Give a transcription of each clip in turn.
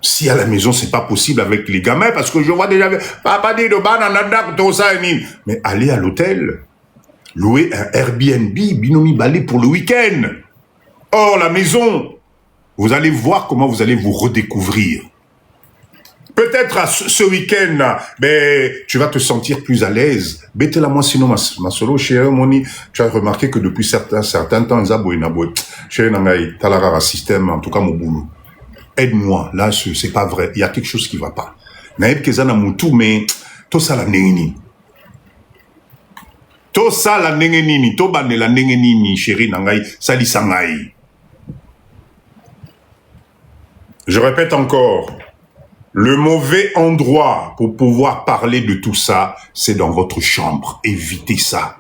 Si à la maison, c'est pas possible avec les gamins, parce que je vois déjà, papa dit de banana, tout ça, mais allez à l'hôtel, louer un Airbnb, binomi balé pour le week-end. Or, la maison, vous allez voir comment vous allez vous redécouvrir. Peut-être à ce week-end, ben, tu vas te sentir plus à l'aise. Bête la moi sinon ma solo chérie moni, tu as remarqué que depuis certains temps, Zabo et Nabo, chérie Nangaï, Talara système, en tout cas mon boulot. Aide-moi, là, c'est pas vrai. Il y a quelque chose qui va pas. Naïb Kezana Moutou, mais tout ça la nengenini. Tout ça la nengenini. Tout bande la nengenini, chérie Nangaï, sali sangaï. Je répète encore. Le mauvais endroit pour pouvoir parler de tout ça, c'est dans votre chambre. Évitez ça.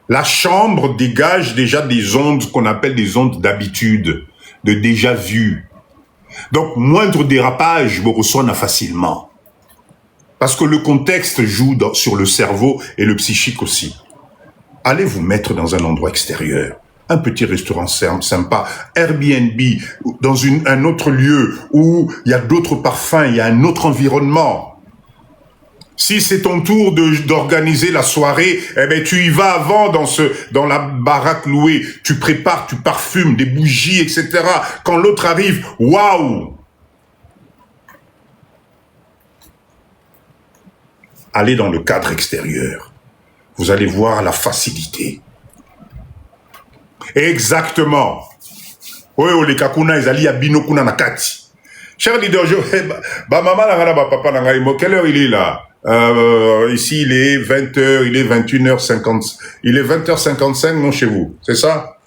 La chambre dégage déjà des ondes qu'on appelle des ondes d'habitude, de déjà vu. Donc, moindre dérapage vous ressonne facilement. Parce que le contexte joue sur le cerveau et le psychique aussi. Allez vous mettre dans un endroit extérieur. Un petit restaurant sympa, Airbnb, dans un autre lieu où il y a d'autres parfums, il y a un autre environnement. Si c'est ton tour d'organiser la soirée, eh ben tu y vas avant dans la baraque louée, tu prépares, tu parfumes, des bougies, etc. Quand l'autre arrive, waouh! Allez dans le cadre extérieur. Vous allez voir la facilité. Exactement. Oui, les kakuna, ils allaient à binokuna nakati. Cher leader, maman, papa, quelle heure il est là? Ici, il est 20h, il est 21h50. Il est 20h55, non, chez vous. C'est ça?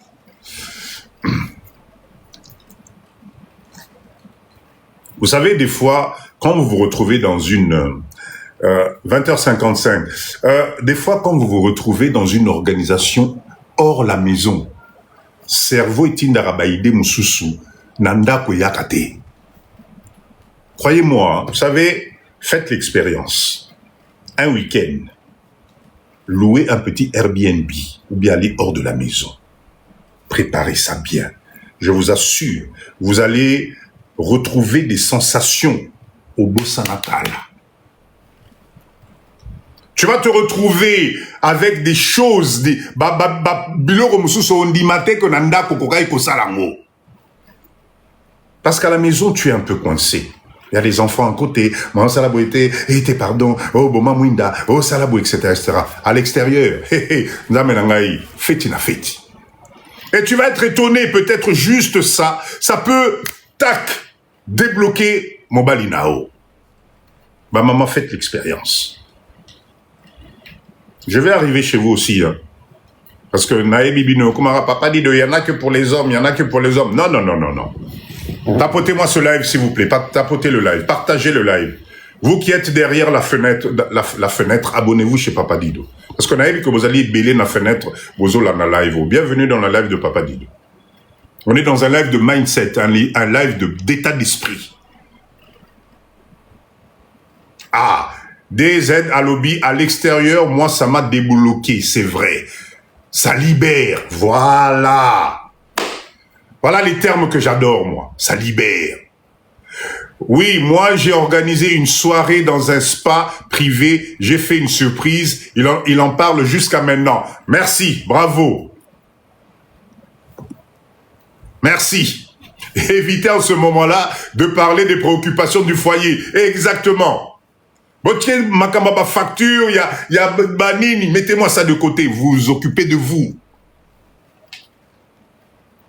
Vous savez, des fois, quand vous vous retrouvez dans une... 20h55. Des fois, quand vous vous retrouvez dans une organisation hors la maison, cerveau est indarabaïde mususu, nanda koyakate. Croyez-moi, vous savez, faites l'expérience. Un week-end, louez un petit Airbnb ou bien aller hors de la maison. Préparez ça bien. Je vous assure, vous allez retrouver des sensations au Bossa Natal. Tu vas te retrouver avec des choses, parce qu'à la maison, tu es un peu coincé. Il y a des enfants à côté. Maman Salabo était, pardon, oh, Boma Mwinda, oh, Salabo, etc. À l'extérieur, fête. Et tu vas être étonné, peut-être juste ça peut, tac, débloquer mon balinao. Bah, maman, faites l'expérience. Je vais arriver chez vous aussi, hein. Parce que Naïbi Bino, Kumara Papa dit, il n'y en a que pour les hommes, il n'y en a que pour les hommes. Non. Tapotez-moi ce live, s'il vous plaît. Tapotez le live. Partagez le live. Vous qui êtes derrière la fenêtre, abonnez-vous chez Papa Dido. Parce que Naïbi, que vous allez bêler la fenêtre, vous allez dans la live. Bienvenue dans la live de Papa Dido. On est dans un live de mindset, un live d'état d'esprit. Ah, des aides à lobby à l'extérieur, moi, ça m'a débloqué, c'est vrai. Ça libère, voilà. Voilà les termes que j'adore, moi. Ça libère. Oui, moi, j'ai organisé une soirée dans un spa privé. J'ai fait une surprise. Il en parle jusqu'à maintenant. Merci, bravo. Merci. Évitez en ce moment-là de parler des préoccupations du foyer. Exactement. Botier Makambaba facture, il y a Banini, mettez-moi ça de côté. Vous vous occupez de vous.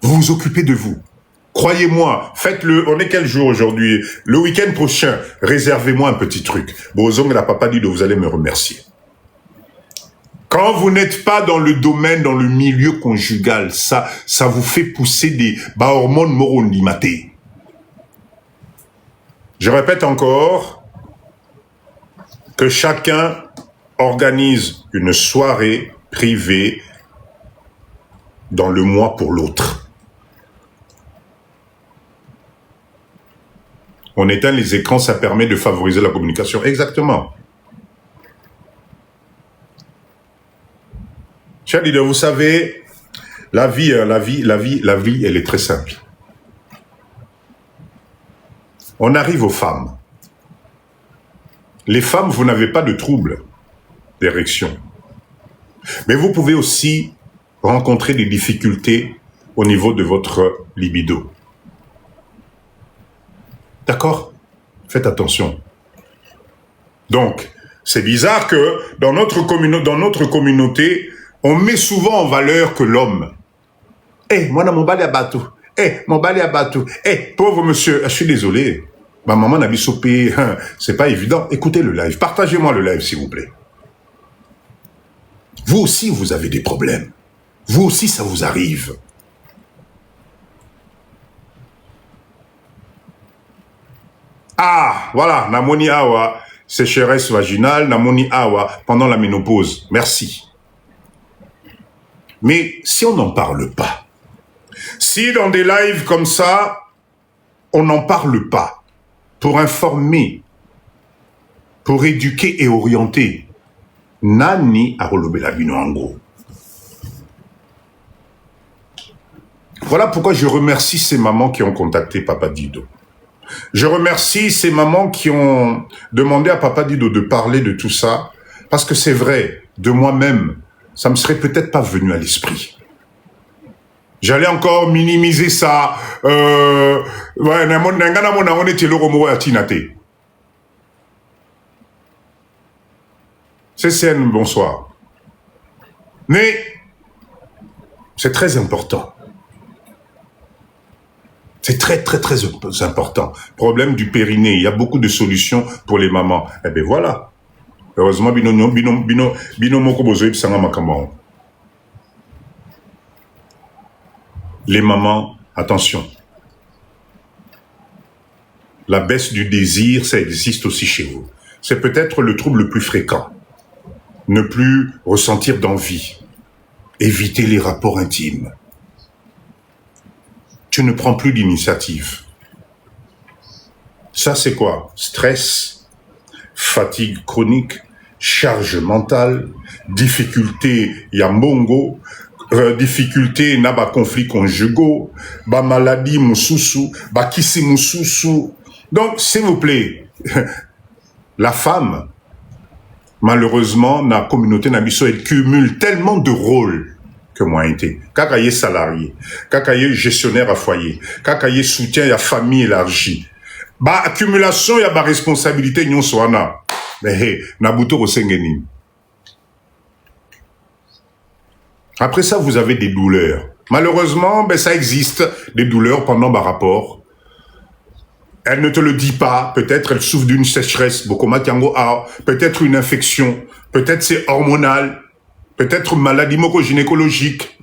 Vous vous occupez de vous. Croyez-moi, faites-le. On est quel jour aujourd'hui? Le week-end prochain, réservez-moi un petit truc. Bozong la Papa Dido, vous allez me remercier. Quand vous n'êtes pas dans le domaine, dans le milieu conjugal, ça vous fait pousser des hormones moronimaté. Je répète encore que chacun organise une soirée privée dans le mois pour l'autre. On éteint les écrans, ça permet de favoriser la communication. Exactement. Cher leader, vous savez, la vie, elle est très simple. On arrive aux femmes. Les femmes, vous n'avez pas de trouble d'érection. Mais vous pouvez aussi rencontrer des difficultés au niveau de votre libido. D'accord? Faites attention. Donc, c'est bizarre que dans notre communauté, on met souvent en valeur que l'homme. Moi, mon bali à bateau. Mon bali à bateau. Pauvre monsieur, je suis désolé. Ma maman n'a bissopé, c'est pas évident. Écoutez le live, partagez-moi le live s'il vous plaît. Vous aussi, vous avez des problèmes. Vous aussi, ça vous arrive. Ah, voilà, namoni awa, sécheresse vaginale, namoni awa, pendant la ménopause. Merci. Mais si on n'en parle pas, si dans des lives comme ça, on n'en parle pas, pour informer, pour éduquer et orienter, nani arolobela bino en gros. Voilà pourquoi je remercie ces mamans qui ont contacté Papa Dido. Je remercie ces mamans qui ont demandé à Papa Dido de parler de tout ça, parce que c'est vrai, de moi-même, ça me serait peut-être pas venu à l'esprit. J'allais encore minimiser ça. C'est bonsoir. Mais c'est très important. C'est très, très, très important. Problème du périnée. Il y a beaucoup de solutions pour les mamans. Eh bien, voilà. Heureusement, les mamans, attention. La baisse du désir, ça existe aussi chez vous. C'est peut-être le trouble le plus fréquent. Ne plus ressentir d'envie. Éviter les rapports intimes. Tu ne prends plus d'initiative. Ça, c'est quoi? Stress, fatigue chronique, charge mentale, difficulté yambongo, difficulté na ba conflits conjugaux, ba maladie moussousou, ba kisi moussousou. Donc, s'il vous plaît, la femme, malheureusement, dans la communauté nabiso, elle cumule tellement de rôles que moi été. Kakaye salarié, kakaye gestionnaire à foyer, kakaye soutien à famille élargie. Ba accumulation ya ba responsabilité nyon soana. Mais nabuto osengeni. Après ça, vous avez des douleurs. Malheureusement, ça existe, des douleurs pendant ma rapport. Elle ne te le dit pas. Peut-être elle souffre d'une sécheresse, peut-être une infection, peut-être c'est hormonal, peut-être maladie gynécologique.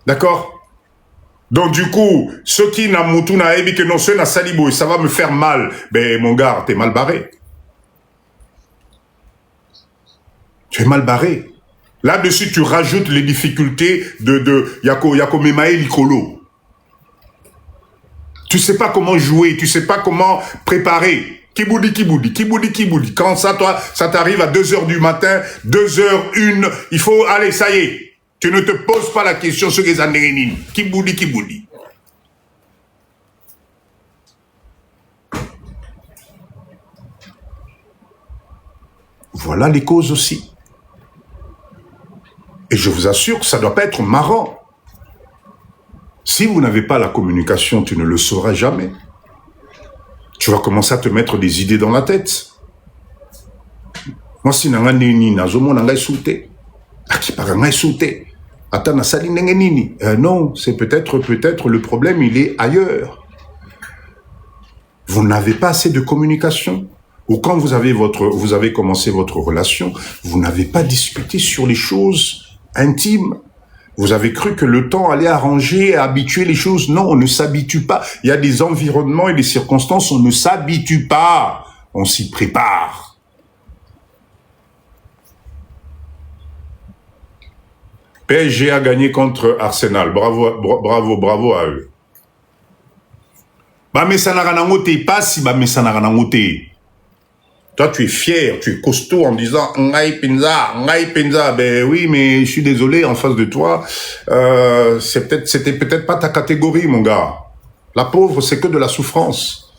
D'accord? Donc du coup, ceux qui n'ont moutou na ebi que non ceux na salibo et ça va me faire mal. Mon gars, t'es mal barré. Tu es mal barré. Là-dessus, tu rajoutes les difficultés de Yako Memae Likolo. Tu sais pas comment jouer, tu sais pas comment préparer. Kiboudi. Quand ça, toi, ça t'arrive à 2h du matin, 2h01, il faut, allez, ça y est. Tu ne te poses pas la question sur les années. Kiboudi. Voilà les causes aussi. Et je vous assure que ça ne doit pas être marrant. Si vous n'avez pas la communication, tu ne le sauras jamais. Tu vas commencer à te mettre des idées dans la tête. Moi, si je non, c'est peut-être le problème, il est ailleurs. Vous n'avez pas assez de communication. Ou quand vous avez commencé votre relation, vous n'avez pas discuté sur les choses intimes. Vous avez cru que le temps allait arranger et habituer les choses. Non, on ne s'habitue pas. Il y a des environnements et des circonstances, on ne s'habitue pas. On s'y prépare. PSG a gagné contre Arsenal. Bravo à eux. Mais ça n'a rien à noter. Pas si, mais ça n'a rien à noter. Toi, tu es fier, tu es costaud en disant « Ngai Penza ». Ben oui, mais je suis désolé, en face de toi, c'était peut-être pas ta catégorie, mon gars. La pauvre, c'est que de la souffrance.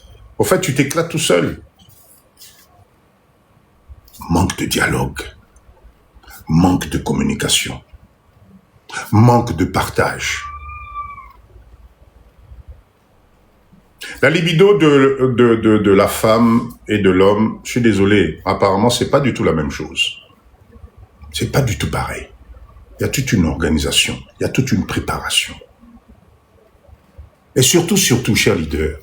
Au fait, tu t'éclates tout seul. Manque de dialogue, manque de communication, manque de partage. La libido de la femme et de l'homme, je suis désolé, apparemment, c'est pas du tout la même chose. C'est pas du tout pareil. Il y a toute une organisation, il y a toute une préparation. Et surtout, chers leaders,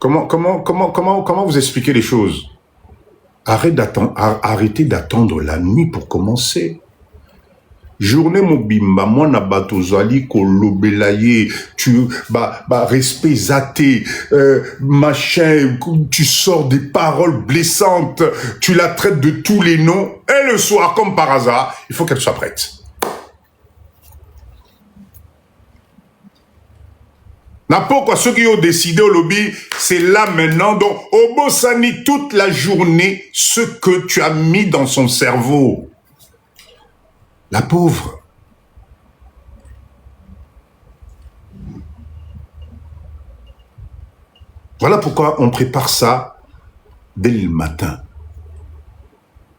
comment vous expliquer les choses? Arrêtez d'attendre la nuit pour commencer. Journée mobimba, moi na bato zali kolobelaye, tu respect zaté, machin, tu sors des paroles blessantes, tu la traites de tous les noms, et le soir, comme par hasard, il faut qu'elle soit prête. Pourquoi ceux qui ont décidé au lobby, c'est là maintenant, donc au Bossani toute la journée, ce que tu as mis dans son cerveau. La pauvre. Voilà pourquoi on prépare ça dès le matin.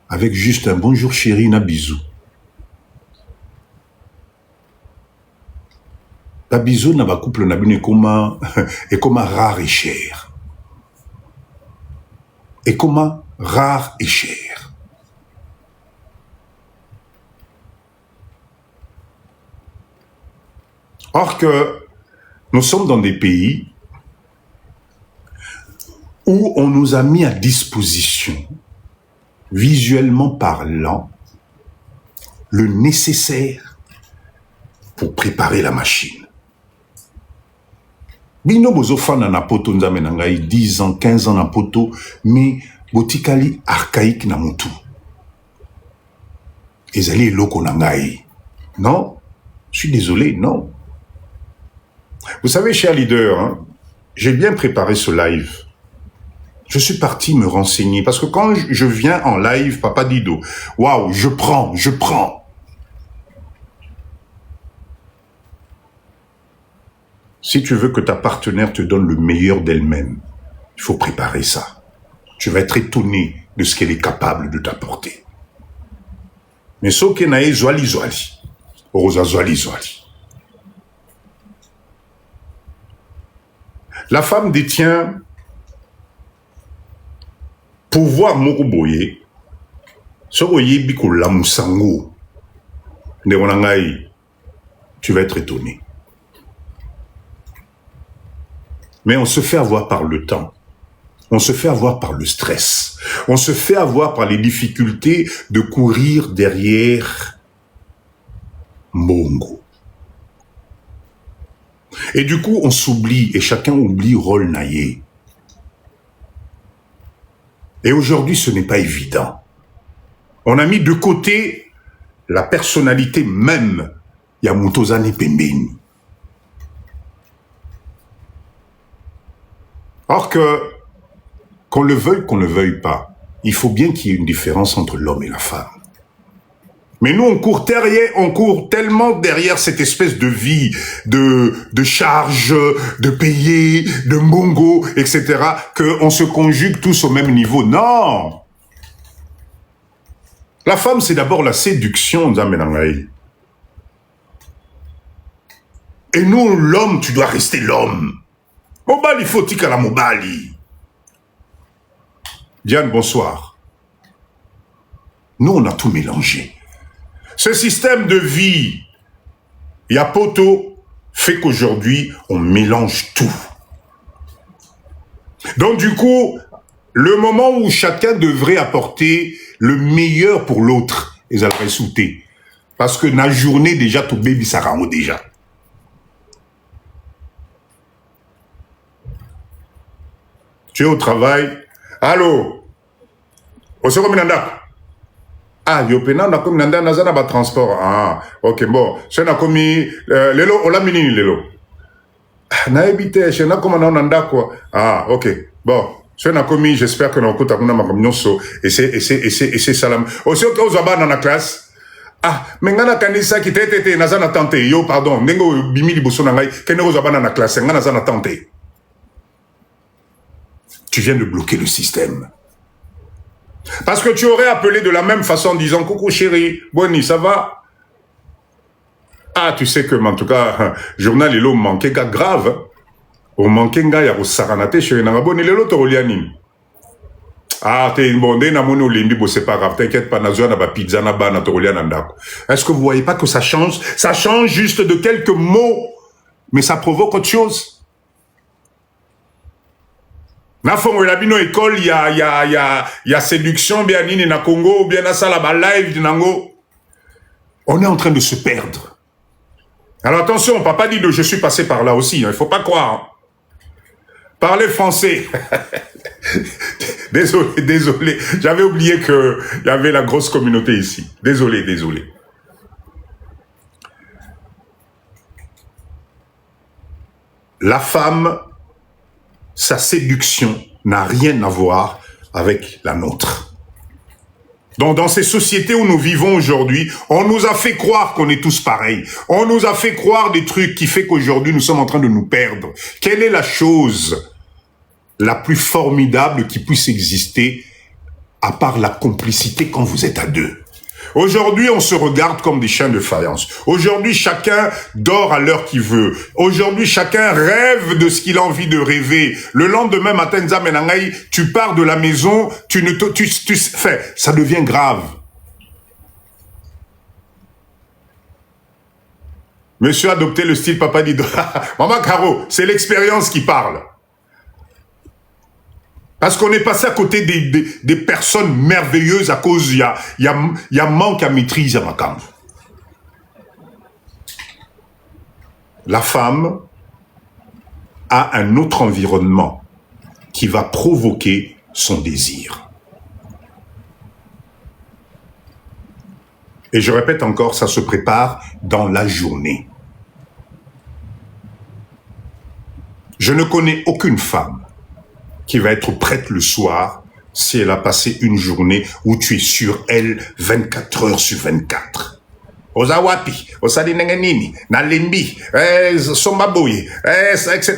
Avec juste un bonjour chérie, un bisou. La bisou n'a pas couple n'a bien et comment rare et cher. Et comment rare et cher. Or que nous sommes dans des pays où on nous a mis à disposition, visuellement parlant, le nécessaire pour préparer la machine. Bino bozofan na poto nzambe na ngai 10 ans, 15 ans na poto, mais botikali archaïque na mutu. Ezali eloko na ngai. Non, je suis désolé, non. Vous savez, chers leaders, hein, j'ai bien préparé ce live. Je suis parti me renseigner, parce que quand je viens en live, Papa Dido, waouh, je prends. Si tu veux que ta partenaire te donne le meilleur d'elle-même, il faut préparer ça. Tu vas être étonné de ce qu'elle est capable de t'apporter. Mais ce qui est zoali, rosa zoali. La femme détient pouvoir mokoboye, sokoye biko la musango, tu vas être étonné. Mais on se fait avoir par le temps. On se fait avoir par le stress. On se fait avoir par les difficultés de courir derrière Mbongo. Et du coup, on s'oublie et chacun oublie rôle naïe. Et aujourd'hui, ce n'est pas évident. On a mis de côté la personnalité même Yamutozane Pembeni. Or que, qu'on le veuille pas, il faut bien qu'il y ait une différence entre l'homme et la femme. Mais nous, on court tellement derrière cette espèce de vie, de charge, de payer, de mbongo, etc., qu'on se conjugue tous au même niveau. Non! La femme, c'est d'abord la séduction, et nous, l'homme, tu dois rester l'homme. Mobali faut-il qu'à la Mobali. Diane, bonsoir. Nous, on a tout mélangé. Ce système de vie, Yapoto, fait qu'aujourd'hui, on mélange tout. Donc, du coup, le moment où chacun devrait apporter le meilleur pour l'autre, ils allaient sauter. Parce que la journée, déjà, tout baby, ça rend déjà. Tu es au travail. Allô? Au second minanda. Ah, yopena na komi nanda nazana ba transport. Ah, ok, bon. Je na komi lelo ola mini lelo. Na ebite, je na koma na nanda quoi. Ah, ok. Bon. Je na komi, j'espère que na kota kuna makamnyoso et c'est salam. Aussi que aux abana na classe. Ah, mais ngana kanisa qui t'était nazana tante yo pardon nengo bimi liboso na ngai kenero zabana na classe ngana nazana tante. Tu viens de bloquer le système. Parce que tu aurais appelé de la même façon en disant coucou chérie, Boni, ça va? Ah, tu sais que en tout cas journal ilo manqué grave. Au manqué nga ya saranate chérie na Boni lelo to liani. Ah, t'es bon, dès namono limbi, bon, c'est pas grave, t'inquiète pas, nazo na ba pizza na ba na torolia nandako. Est-ce que vous voyez pas que ça change? Ça change juste de quelques mots, mais ça provoque autre chose. Na fongo la bino école, il y a séduction, bien nini na Congo, bien na sala ba live nango. On est en train de se perdre. Alors attention, papa dit de je suis passé par là aussi, hein, il faut pas croire. Hein. Parlez français. Désolé. J'avais oublié qu'il y avait la grosse communauté ici. Désolé. La femme, sa séduction n'a rien à voir avec la nôtre. Donc, dans ces sociétés où nous vivons aujourd'hui, on nous a fait croire qu'on est tous pareils. On nous a fait croire des trucs qui fait qu'aujourd'hui, nous sommes en train de nous perdre. Quelle est la chose la plus formidable qui puisse exister à part la complicité quand vous êtes à deux? Aujourd'hui, on se regarde comme des chiens de faïence. Aujourd'hui, chacun dort à l'heure qu'il veut. Aujourd'hui, chacun rêve de ce qu'il a envie de rêver. Le lendemain matin, tu pars de la maison, ça devient grave. Monsieur a adopté le style Papa Dido. Maman Caro, c'est l'expérience qui parle. Parce qu'on est passé à côté des personnes merveilleuses à cause il y a manque à maîtrise à ma cam. La femme a un autre environnement qui va provoquer son désir. Et je répète encore, ça se prépare dans la journée. Je ne connais aucune femme qui va être prête le soir si elle a passé une journée où tu es sur elle 24 heures sur 24. Ozawapi, Osadinengenini, Nalembi, Sombaboye, etc.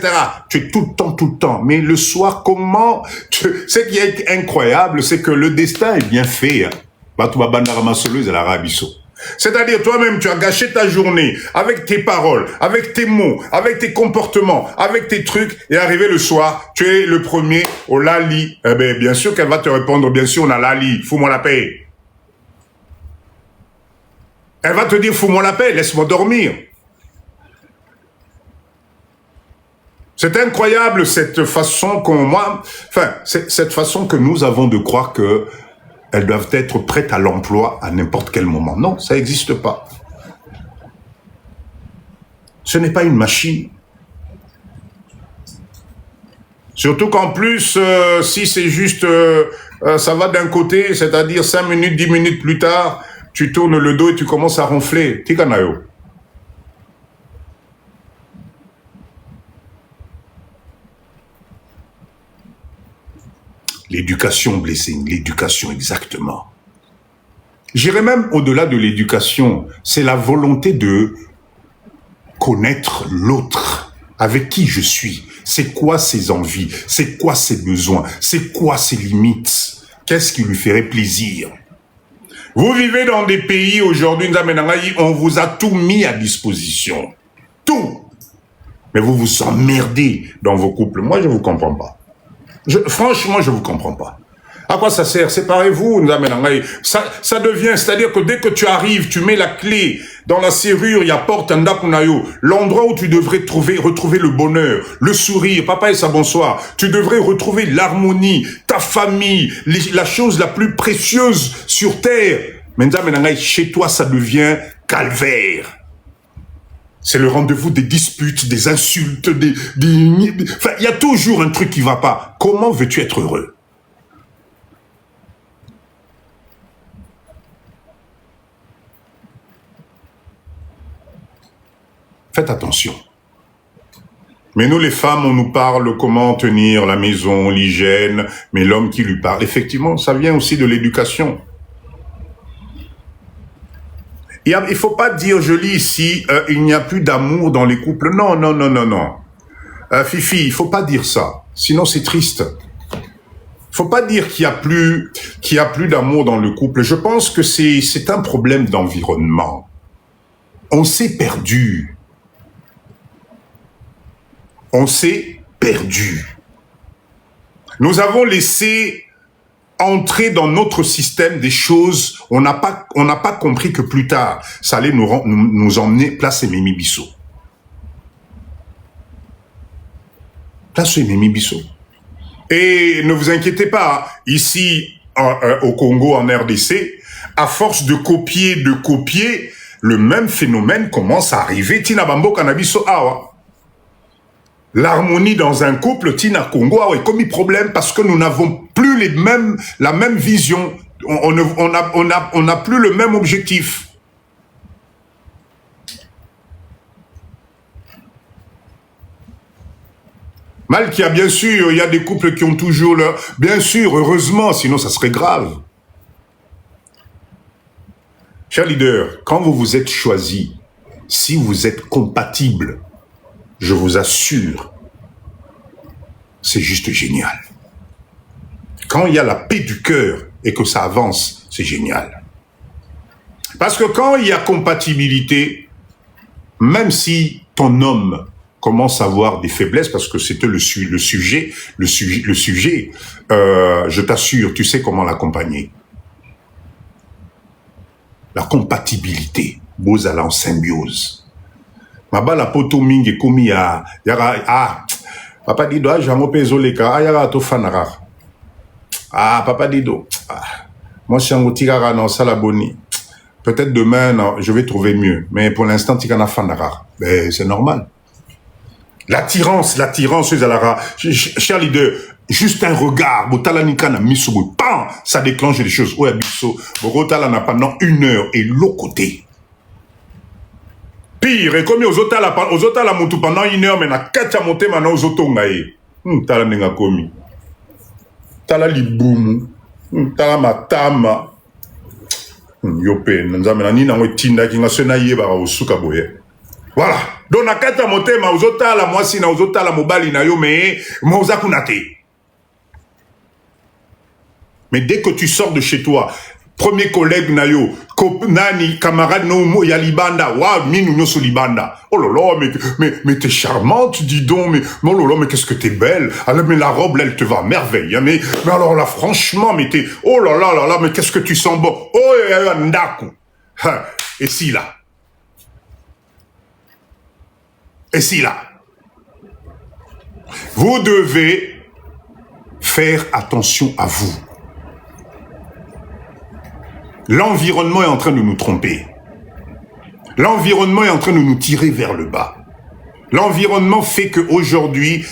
Tu es tout le temps. Mais le soir, comment? Ce qui est incroyable, c'est que le destin est bien fait. C'est-à-dire, toi-même, tu as gâché ta journée avec tes paroles, avec tes mots, avec tes comportements, avec tes trucs, et arrivé le soir, tu es le premier au Lali. Eh bien, bien sûr qu'elle va te répondre, bien sûr, on a Lali, fous-moi la paix. Elle va te dire, fous-moi la paix, laisse-moi dormir. C'est incroyable cette façon cette façon que nous avons de croire que elles doivent être prêtes à l'emploi à n'importe quel moment. Non, ça n'existe pas. Ce n'est pas une machine. Surtout qu'en plus, si c'est juste, ça va d'un côté, c'est-à-dire 5 minutes, 10 minutes plus tard, tu tournes le dos et tu commences à ronfler. Tikanayo. L'éducation, Blessing, l'éducation exactement. J'irais même au-delà de l'éducation, c'est la volonté de connaître l'autre, avec qui je suis, c'est quoi ses envies, c'est quoi ses besoins, c'est quoi ses limites, qu'est-ce qui lui ferait plaisir. Vous vivez dans des pays aujourd'hui, on vous a tout mis à disposition, tout. Mais vous vous emmerdez dans vos couples, moi je ne vous comprends pas. Franchement, je ne vous comprends pas. À quoi ça sert? Séparez-vous. Ça devient, c'est-à-dire que dès que tu arrives, tu mets la clé dans la serrure, il y a porte un dakunayo, l'endroit où tu devrais retrouver le bonheur, le sourire, papa et sa bonsoir. Tu devrais retrouver l'harmonie, ta famille, la chose la plus précieuse sur terre. Mais chez toi, ça devient calvaire. C'est le rendez-vous des disputes, des insultes, enfin, il y a toujours un truc qui ne va pas. Comment veux-tu être heureux? Faites attention. Mais nous, les femmes, on nous parle comment tenir la maison, l'hygiène, mais l'homme qui lui parle, effectivement, ça vient aussi de l'éducation. Il ne faut pas dire, je lis ici, il n'y a plus d'amour dans les couples. Non, non, non, non, non. Fifi, il ne faut pas dire ça. Sinon, c'est triste. Il ne faut pas dire qu'il y a plus d'amour dans le couple. Je pense que c'est un problème d'environnement. On s'est perdu. On s'est perdu. Nous avons laissé entrer dans notre système des choses, on n'a pas compris que plus tard, ça allait nous emmener place Mimi Bissau. Place Mimi Bissau. Et ne vous inquiétez pas, ici, au Congo, en RDC, à force de copier, le même phénomène commence à arriver. Tina Bambo Kanabiso Awa. L'harmonie dans un couple, Tina Congo, est comme un problème parce que nous n'avons plus la même vision. On n'a plus le même objectif. Mal qu'il y a, bien sûr, il y a des couples qui ont toujours leur... Bien sûr, heureusement, sinon ça serait grave. Cher leader, quand vous vous êtes choisi, si vous êtes compatible, je vous assure, c'est juste génial. Quand il y a la paix du cœur et que ça avance, c'est génial. Parce que quand il y a compatibilité, même si ton homme commence à avoir des faiblesses, parce que c'était le sujet, je t'assure, tu sais comment l'accompagner. La compatibilité, vous allez en symbiose. Mabala poto mingi komi ya papa dido jango pezoleka yara to fanara papa dido moi chango tigara non salaboni peut-être demain non, je vais trouver mieux mais pour l'instant tigana fanara ben c'est normal. L'attirance Zalara, cher leader, juste un regard botalanika na misubu pan ça déclenche des choses ouais biso botala na pendant 1 heure et l'autre côté. Pire, et comme aux autres la mutu pendant 1 heure, mais na kacha monte maintenant aux autres ngaye. Tala nenga komi. Tala libumu. Tala matama. Yope, nzame na nina wetinda ki nga sena yeba au suka boye. Voilà. Donc na kacha monte ma aux autres la mwasi na aux autres la mobali na yo mais moza kunate. Mais dès que tu sors de chez toi, premier collègue nayo, nani, camarade no ya libanda, wa minu nyoso libanda. Oh là là, mais t'es charmante, dis donc, mais oh là là, mais qu'est-ce que t'es belle. Alors, mais la robe là, elle te va à merveille, hein, mais alors là, franchement, mais t'es, oh là là là là, mais qu'est-ce que tu sens bon. Oh ndaku. Et si là. Et si là. Vous devez faire attention à vous. L'environnement est en train de nous tromper. L'environnement est en train de nous tirer vers le bas. L'environnement fait qu'aujourd'hui,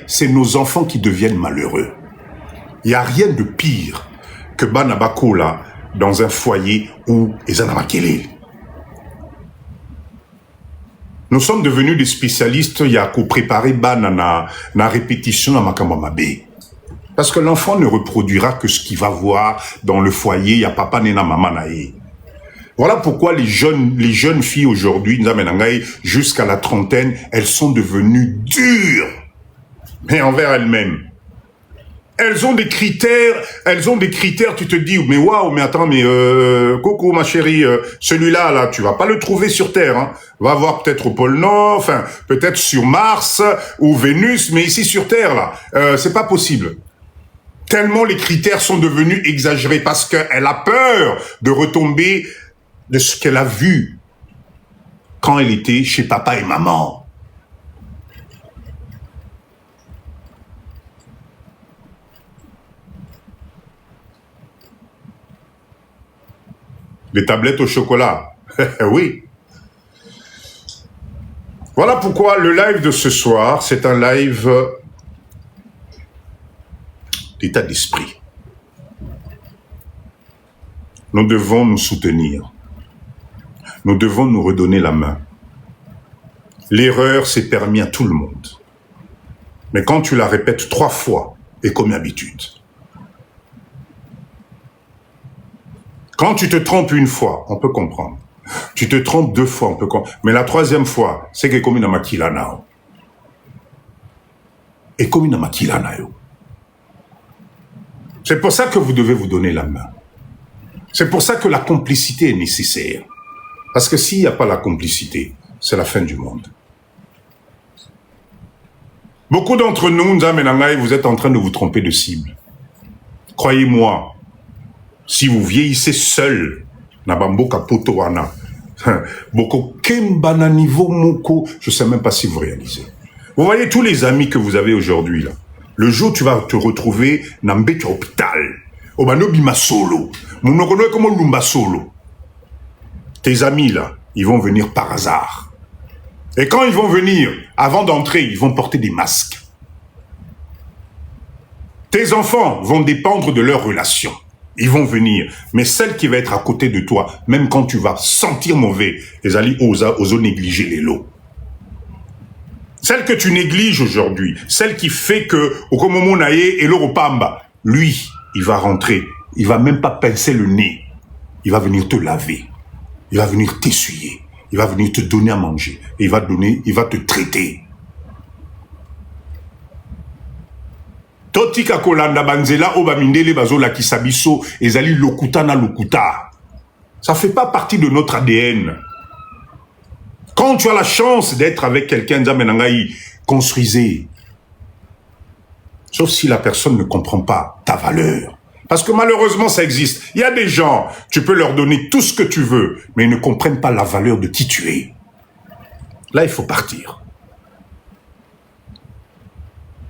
c'est nos enfants qui deviennent malheureux. Il n'y a rien de pire que Banabakola dans un foyer où Ezanamakele. Nous sommes devenus des spécialistes, il y a qu'au préparer Banana, na répétition à Makamamabe. Parce que l'enfant ne reproduira que ce qu'il va voir dans le foyer, il y a papa nena maman nae. Voilà pourquoi les jeunes filles aujourd'hui, jusqu'à la trentaine, elles sont devenues dures, mais envers elles-mêmes. Elles ont des critères, tu te dis, mais waouh, mais attends, mais coucou ma chérie, celui-là, là, tu vas pas le trouver sur Terre, hein. Va voir peut-être au pôle Nord, enfin, peut-être sur Mars ou Vénus, mais ici sur Terre, là, c'est pas possible. Tellement les critères sont devenus exagérés parce qu'elle a peur de retomber de ce qu'elle a vu quand elle était chez papa et maman. Les tablettes au chocolat. Oui. Voilà pourquoi le live de ce soir, c'est un live d'état d'esprit. Nous devons nous soutenir. Nous devons nous redonner la main. L'erreur, c'est permis à tout le monde. Mais quand tu la répètes 3 fois, et comme habitude. Quand tu te trompes 1 fois, on peut comprendre. Tu te trompes 2 fois, on peut comprendre. Mais la 3e fois, c'est que comme une makilana. Et comme une makilana. C'est pour ça que vous devez vous donner la main. C'est pour ça que la complicité est nécessaire. Parce que s'il n'y a pas la complicité, c'est la fin du monde. Beaucoup d'entre nous, Nzamenangaï, vous êtes en train de vous tromper de cible. Croyez-moi, si vous vieillissez seul, Nabamboka Potowana, Boko Kembana niveau Moko, je ne sais même pas si vous réalisez. Vous voyez tous les amis que vous avez aujourd'hui, là. Le jour où tu vas te retrouver dans un hôpital, au Banobi Masolo, tes amis, là, ils vont venir par hasard. Et quand ils vont venir, avant d'entrer, ils vont porter des masques. Tes enfants vont dépendre de leur relation. Ils vont venir. Mais celle qui va être à côté de toi, même quand tu vas sentir mauvais, les alliés osent négliger les lots. Celle que tu négliges aujourd'hui, celle qui fait que, au Komomonaye et l'Europamba, lui, il va rentrer. Il va même pas pincer le nez. Il va venir te laver. Il va venir t'essuyer. Il va venir te donner à manger. Et il va te traiter. Totika kolanda banzela obamindele bazola kisabiso ezali lokuta na lokuta. Ça fait pas partie de notre ADN. Quand tu as la chance d'être avec quelqu'un, construisez. Sauf si la personne ne comprend pas ta valeur. Parce que malheureusement, ça existe. Il y a des gens, tu peux leur donner tout ce que tu veux, mais ils ne comprennent pas la valeur de qui tu es. Là, il faut partir.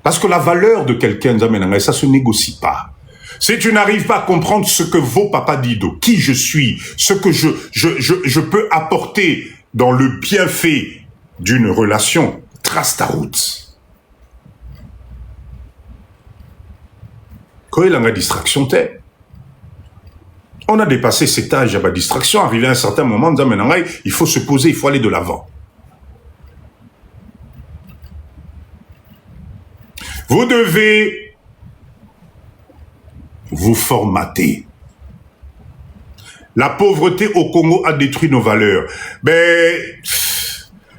Parce que la valeur de quelqu'un, ça ne se négocie pas. Si tu n'arrives pas à comprendre ce que vaut Papa Dido, qui je suis, ce que je peux apporter dans le bienfait d'une relation, trace ta route. Quand il y a une distraction, on a dépassé cet âge à la distraction, arrivé à un certain moment, il faut se poser, il faut aller de l'avant. Vous devez vous formater. La pauvreté au Congo a détruit nos valeurs. Ben,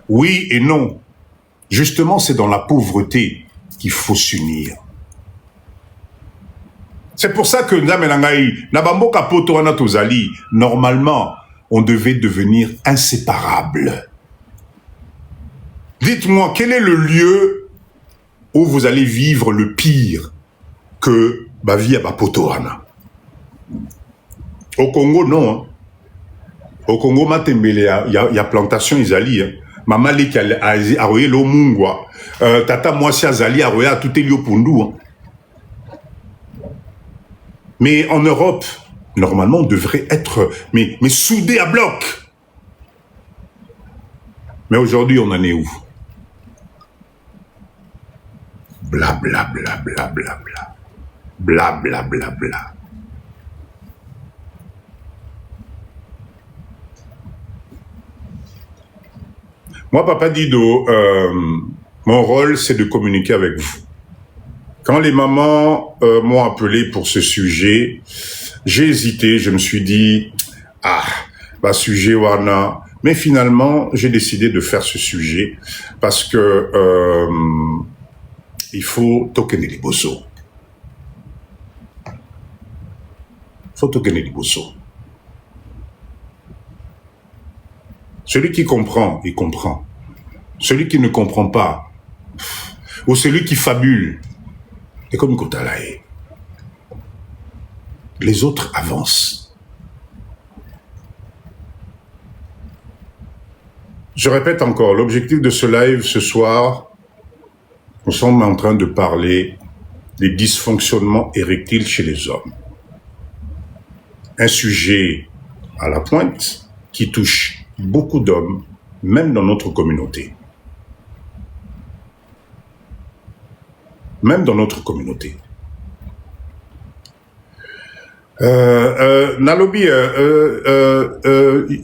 oui et non. Justement, c'est dans la pauvreté qu'il faut s'unir. C'est pour ça que normalement, on devait devenir inséparables. Dites-moi, quel est le lieu où vous allez vivre le pire que Bavi à Bapotoana? Au Congo, non. Hein. Au Congo, Matembele, il y a plantation Isali. Hein. Maman Leki a royé l'Omungwa. Tata Mwasi Azali a royé à tout Elio Pundu. Hein. Mais en Europe, normalement, on devrait être mais soudés à bloc. Mais aujourd'hui, on en est où? Bla bla bla bla bla bla. Bla bla bla bla. Moi, Papa Dido, mon rôle, c'est de communiquer avec vous. Quand les mamans m'ont appelé pour ce sujet, j'ai hésité, je me suis dit, bah sujet wana. Mais finalement, j'ai décidé de faire ce sujet parce que il faut tokener les bosso. Il faut tokener les bosso. Celui qui comprend, il comprend. Celui qui ne comprend pas, ou celui qui fabule, et comme Kotalae, les autres avancent. Je répète encore, l'objectif de ce live ce soir, nous sommes en train de parler des dysfonctionnements érectiles chez les hommes. Un sujet à la pointe qui touche beaucoup d'hommes, même dans notre communauté. Même dans notre communauté. Nalobi,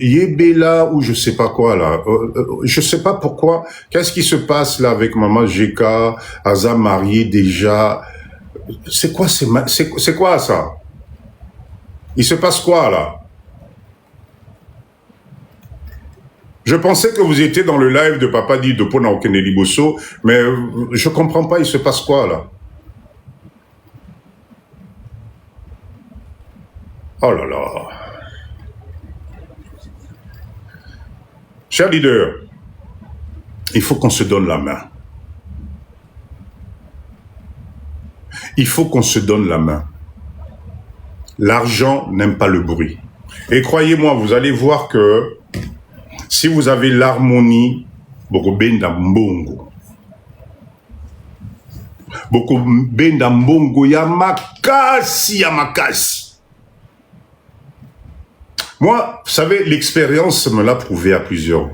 Yébela ou je sais pas quoi là. Je sais pas pourquoi. Qu'est-ce qui se passe là avec Maman Jeka, Aza marié déjà? C'est quoi ça? Il se passe quoi là? Je pensais que vous étiez dans le live de Papa dit de Pona Okeneli Bosso, mais je comprends pas, il se passe quoi là? Oh là là. Cher leader, il faut qu'on se donne la main. Il faut qu'on se donne la main. L'argent n'aime pas le bruit. Et croyez-moi, vous allez voir que si vous avez l'harmonie, bokobenda mbongo. Bokobenda mbongo ya makasi ya makasi. Moi, vous savez, l'expérience me l'a prouvé à plusieurs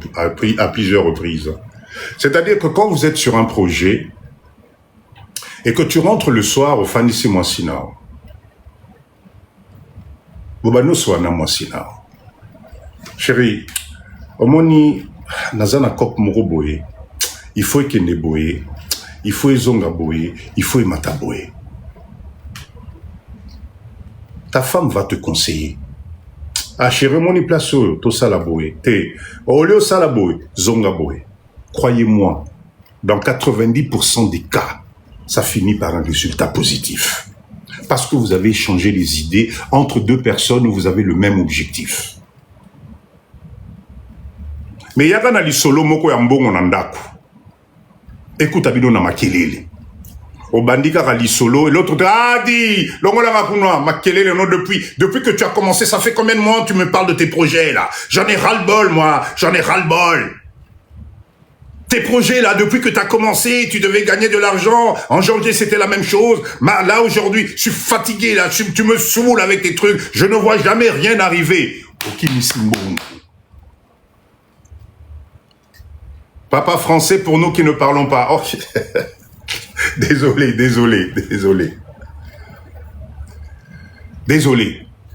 reprises. C'est-à-dire que quand vous êtes sur un projet et que tu rentres le soir au Fanisi Mwasinao, Bobano Swana Mwasinao, chérie, Omoni, Nazana Kop Moroboé, il faut qu'il ne boé, il faut Zonga boé, il faut Mata boé. Ta femme va te conseiller. Ah, chérie, mon place tout ça la boé. Au lieu ça la boé, Zonga boé. Croyez-moi, dans 90% des cas, ça finit par un résultat positif. Parce que vous avez échangé les idées entre deux personnes où vous avez le même objectif. Mais il y a un solo moko ya mbongo na ndaku. Écoute abido na makelele. Au bandika rali solo et l'autre dit longola rakunwa makelele non depuis que tu as commencé, ça fait combien de mois tu me parles de tes projets là? J'en ai ras-le-bol moi, j'en ai ras-le-bol. Tes projets là, depuis que tu as commencé, tu devais gagner de l'argent. En janvier, c'était la même chose. Mais là, aujourd'hui, je suis fatigué là, tu me saoules avec tes trucs. Je ne vois jamais rien arriver. Papa français pour nous qui ne parlons pas. Oh, désolé.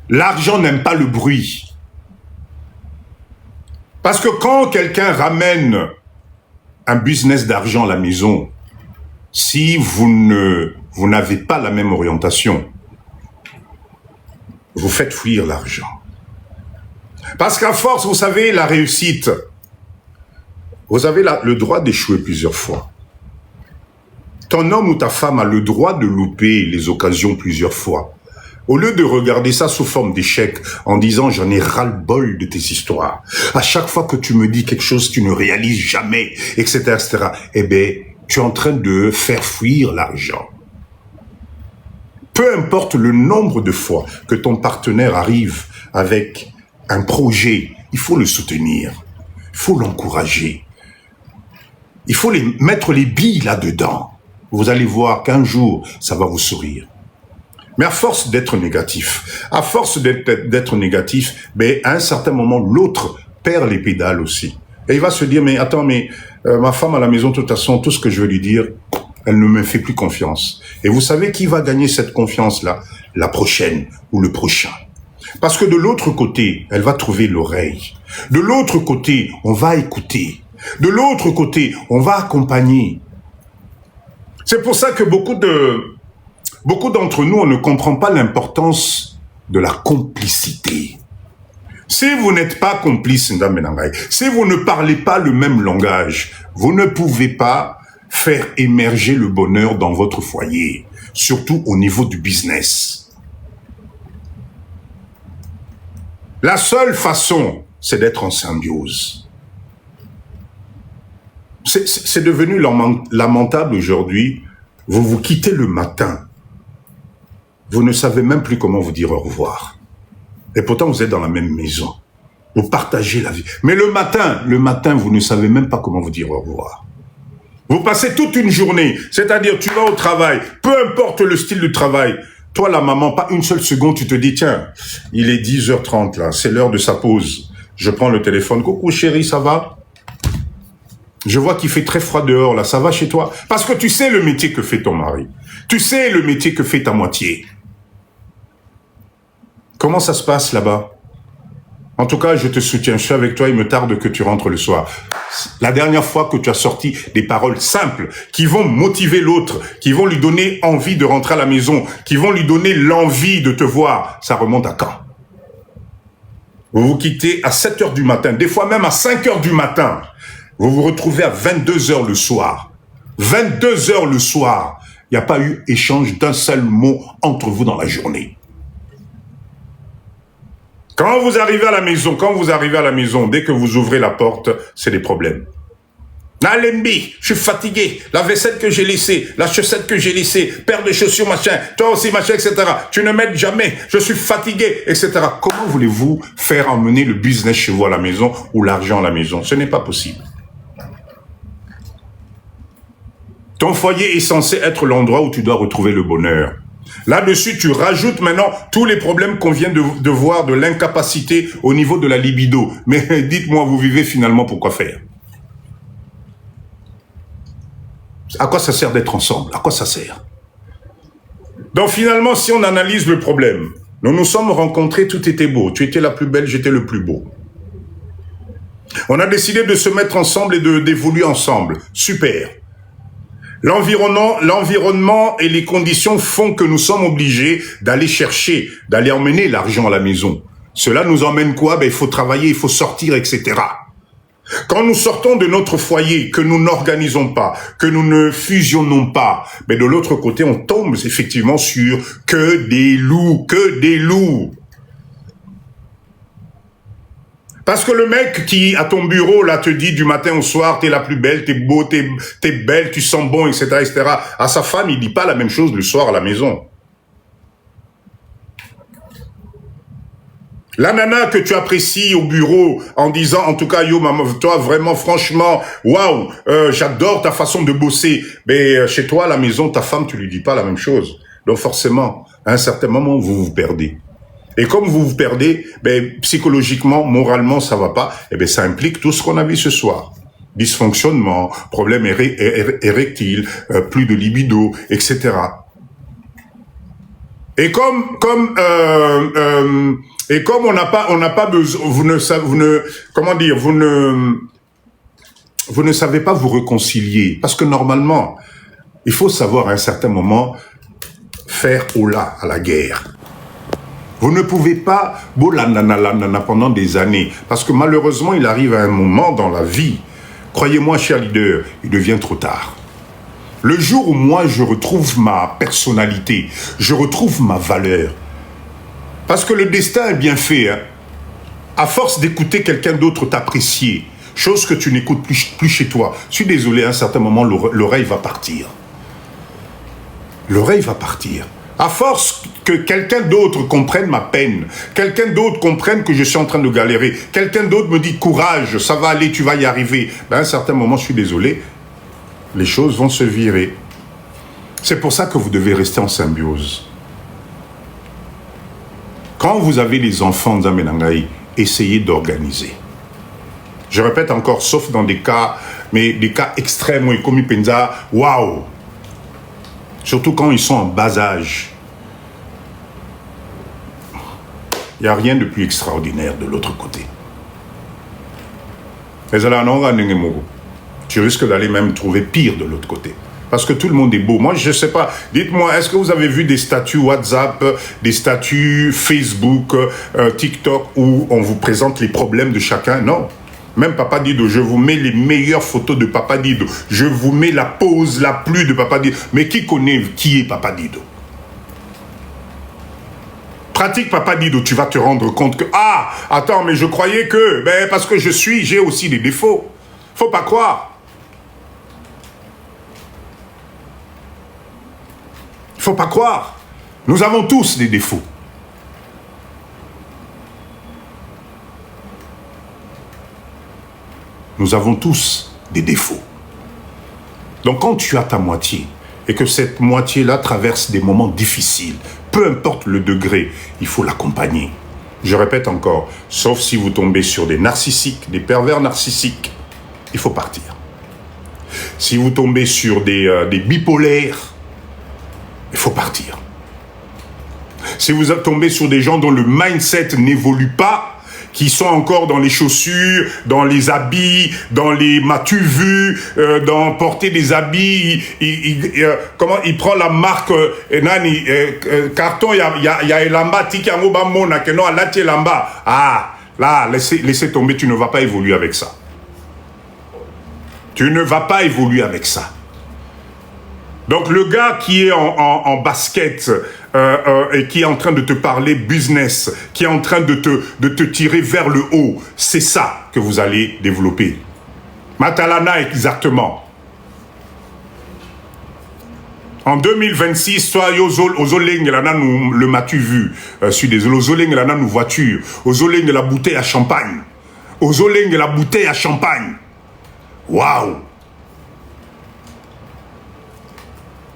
L'argent n'aime pas le bruit. Parce que quand quelqu'un ramène un business d'argent à la maison, si vous n'avez pas la même orientation, vous faites fuir l'argent. Parce qu'à force, vous savez, la réussite, vous avez le droit d'échouer plusieurs fois. Ton homme ou ta femme a le droit de louper les occasions plusieurs fois. Au lieu de regarder ça sous forme d'échec, en disant « j'en ai ras-le-bol de tes histoires », à chaque fois que tu me dis quelque chose, tu ne réalises jamais, etc., etc., eh bien, tu es en train de faire fuir l'argent. Peu importe le nombre de fois que ton partenaire arrive avec un projet, il faut le soutenir, il faut l'encourager, il faut mettre les billes là-dedans. Vous allez voir qu'un jour, ça va vous sourire. Mais à force d'être négatif, ben, à un certain moment, l'autre perd les pédales aussi. Et il va se dire, mais attends, ma femme à la maison, de toute façon, tout ce que je veux lui dire, elle ne me fait plus confiance. Et vous savez qui va gagner cette confiance-là? La prochaine ou le prochain. Parce que de l'autre côté, elle va trouver l'oreille. De l'autre côté, on va écouter. De l'autre côté, on va accompagner. C'est pour ça que beaucoup d'entre nous, on ne comprend pas l'importance de la complicité. Si vous n'êtes pas complice, si vous ne parlez pas le même langage, vous ne pouvez pas faire émerger le bonheur dans votre foyer, surtout au niveau du business. La seule façon, c'est d'être en symbiose. C'est devenu lamentable aujourd'hui. Vous vous quittez le matin. Vous ne savez même plus comment vous dire au revoir. Et pourtant, vous êtes dans la même maison. Vous partagez la vie. Mais le matin, vous ne savez même pas comment vous dire au revoir. Vous passez toute une journée, c'est-à-dire tu vas au travail, peu importe le style du travail. Toi, la maman, pas une seule seconde, tu te dis, tiens, il est 10h30 là, c'est l'heure de sa pause. Je prends le téléphone. Coucou chérie, ça va? Je vois qu'il fait très froid dehors là, ça va chez toi? Parce que tu sais le métier que fait ton mari. Tu sais le métier que fait ta moitié. Comment ça se passe là-bas? En tout cas, je te soutiens, je suis avec toi, il me tarde que tu rentres le soir. La dernière fois que tu as sorti des paroles simples qui vont motiver l'autre, qui vont lui donner envie de rentrer à la maison, qui vont lui donner l'envie de te voir, ça remonte à quand? Vous vous quittez à 7 heures du matin, des fois même à 5 heures du matin. Vous vous retrouvez à 22 heures le soir. 22 heures le soir. Il n'y a pas eu échange d'un seul mot entre vous dans la journée. Quand vous arrivez à la maison, dès que vous ouvrez la porte, c'est des problèmes. Nalembi, je suis fatigué, la vaisselle que j'ai laissée, la chaussette que j'ai laissée, paire de chaussures, machin, toi aussi, machin, etc. Tu ne m'aides jamais, je suis fatigué, etc. Comment voulez-vous faire emmener le business chez vous à la maison ou l'argent à la maison? Ce n'est pas possible. Ton foyer est censé être l'endroit où tu dois retrouver le bonheur. Là-dessus, tu rajoutes maintenant tous les problèmes qu'on vient de voir, de l'incapacité au niveau de la libido. Mais dites-moi, vous vivez finalement pour quoi faire? À quoi ça sert d'être ensemble? À quoi ça sert? Donc finalement, si on analyse le problème, nous nous sommes rencontrés, tout était beau. Tu étais la plus belle, j'étais le plus beau. On a décidé de se mettre ensemble et d'évoluer ensemble. Super. L'environnement et les conditions font que nous sommes obligés d'aller chercher, d'aller emmener l'argent à la maison. Cela nous emmène quoi? Il faut travailler, il faut sortir, etc. Quand nous sortons de notre foyer, que nous n'organisons pas, que nous ne fusionnons pas, mais de l'autre côté, on tombe effectivement sur que des loups, que des loups. Parce que le mec qui, à ton bureau, là, te dit du matin au soir, t'es la plus belle, t'es beau, t'es belle, tu sens bon, etc., etc. À sa femme, il dit pas la même chose le soir à la maison. La nana que tu apprécies au bureau en disant, en tout cas, yo, maman, toi, vraiment, franchement, waouh, j'adore ta façon de bosser. Mais chez toi, à la maison, ta femme, tu lui dis pas la même chose. Donc forcément, à un certain moment, vous vous perdez. Et comme vous vous perdez, psychologiquement, moralement, ça va pas. Et ça implique tout ce qu'on a vu ce soir. Dysfonctionnement, problème érectile, plus de libido, etc. Et comme on n'a pas besoin, vous ne savez pas vous réconcilier. Parce que normalement, il faut savoir à un certain moment faire hola à la guerre. Vous ne pouvez pas pendant des années. Parce que malheureusement, il arrive à un moment dans la vie, croyez-moi, cher leader, il devient trop tard. Le jour où moi, je retrouve ma personnalité, je retrouve ma valeur. Parce que le destin est bien fait. Hein. À force d'écouter quelqu'un d'autre t'apprécier, chose que tu n'écoutes plus chez toi. Je suis désolé, à un certain moment, l'oreille va partir. L'oreille va partir. À force que quelqu'un d'autre comprenne ma peine, quelqu'un d'autre comprenne que je suis en train de galérer, quelqu'un d'autre me dit courage, ça va aller, tu vas y arriver. À un certain moment, je suis désolé, les choses vont se virer. C'est pour ça que vous devez rester en symbiose. Quand vous avez les enfants d'Amenangaï, essayez d'organiser. Je répète encore, sauf dans des cas, mais des cas extrêmes où ils commis penza, waouh! Surtout quand ils sont en bas âge. Il n'y a rien de plus extraordinaire de l'autre côté. Tu risques d'aller même trouver pire de l'autre côté. Parce que tout le monde est beau. Moi, je ne sais pas. Dites-moi, est-ce que vous avez vu des statuts WhatsApp, des statuts Facebook, TikTok, où on vous présente les problèmes de chacun? Non. Même Papa Dido, je vous mets les meilleures photos de Papa Dido. Je vous mets la pose la plus de Papa Dido. Mais qui connaît qui est Papa Dido? Pratique Papa Dido, tu vas te rendre compte que, ah, attends, mais je croyais que, parce que j'ai aussi des défauts. Faut pas croire. Faut pas croire. Nous avons tous des défauts. Nous avons tous des défauts. Donc quand tu as ta moitié, et que cette moitié-là traverse des moments difficiles, peu importe le degré, il faut l'accompagner. Je répète encore, sauf si vous tombez sur des narcissiques, des pervers narcissiques, il faut partir. Si vous tombez sur des bipolaires, il faut partir. Si vous tombez sur des gens dont le mindset n'évolue pas, qui sont encore dans les chaussures, dans les habits, dans les m'as-tu vu, dans porter des habits, il prend la marque carton, il y a elamba tiki yango ba mona que non alati elamba. Ah, Là, laissez tomber, tu ne vas pas évoluer avec ça. Tu ne vas pas évoluer avec ça. Donc le gars qui est en basket et qui est en train de te parler business, qui est en train de te tirer vers le haut, c'est ça que vous allez développer. Matalana exactement. En 2026, toi, Ozoleng, le m'as-tu vu? Je suis désolé, Ozoleng, nous voiture. Ozoleng, la bouteille à champagne. Ozoleng, la bouteille à champagne. Waouh!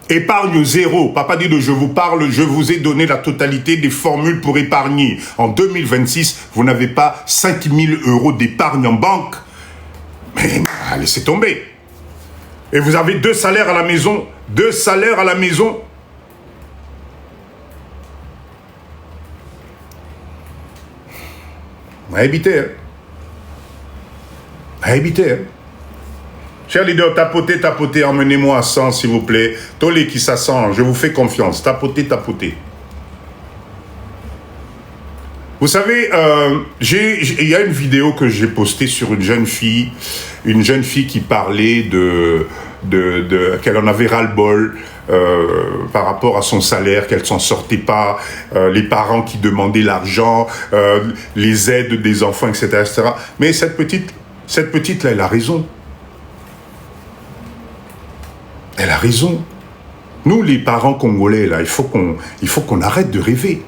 Épargne zéro. Papa dit de je vous parle, je vous ai donné la totalité des formules pour épargner. En 2026, vous n'avez pas 5 000 € d'épargne en banque. Mais laissez tomber. Et vous avez 2 salaires à la maison. 2 salaires à la maison. À éviter. À éviter. Cher leader, tapotez, emmenez-moi à 100, s'il vous plaît. Tous les qui s'assemblent, je vous fais confiance. Tapotez. Vous savez, il y a une vidéo que j'ai postée sur une jeune fille qui parlait qu'elle en avait ras-le-bol par rapport à son salaire, qu'elle s'en sortait pas, les parents qui demandaient l'argent, les aides des enfants, etc. Mais cette petite-là, elle a raison. Elle a raison. Nous, les parents congolais, là, il faut qu'on arrête de rêver.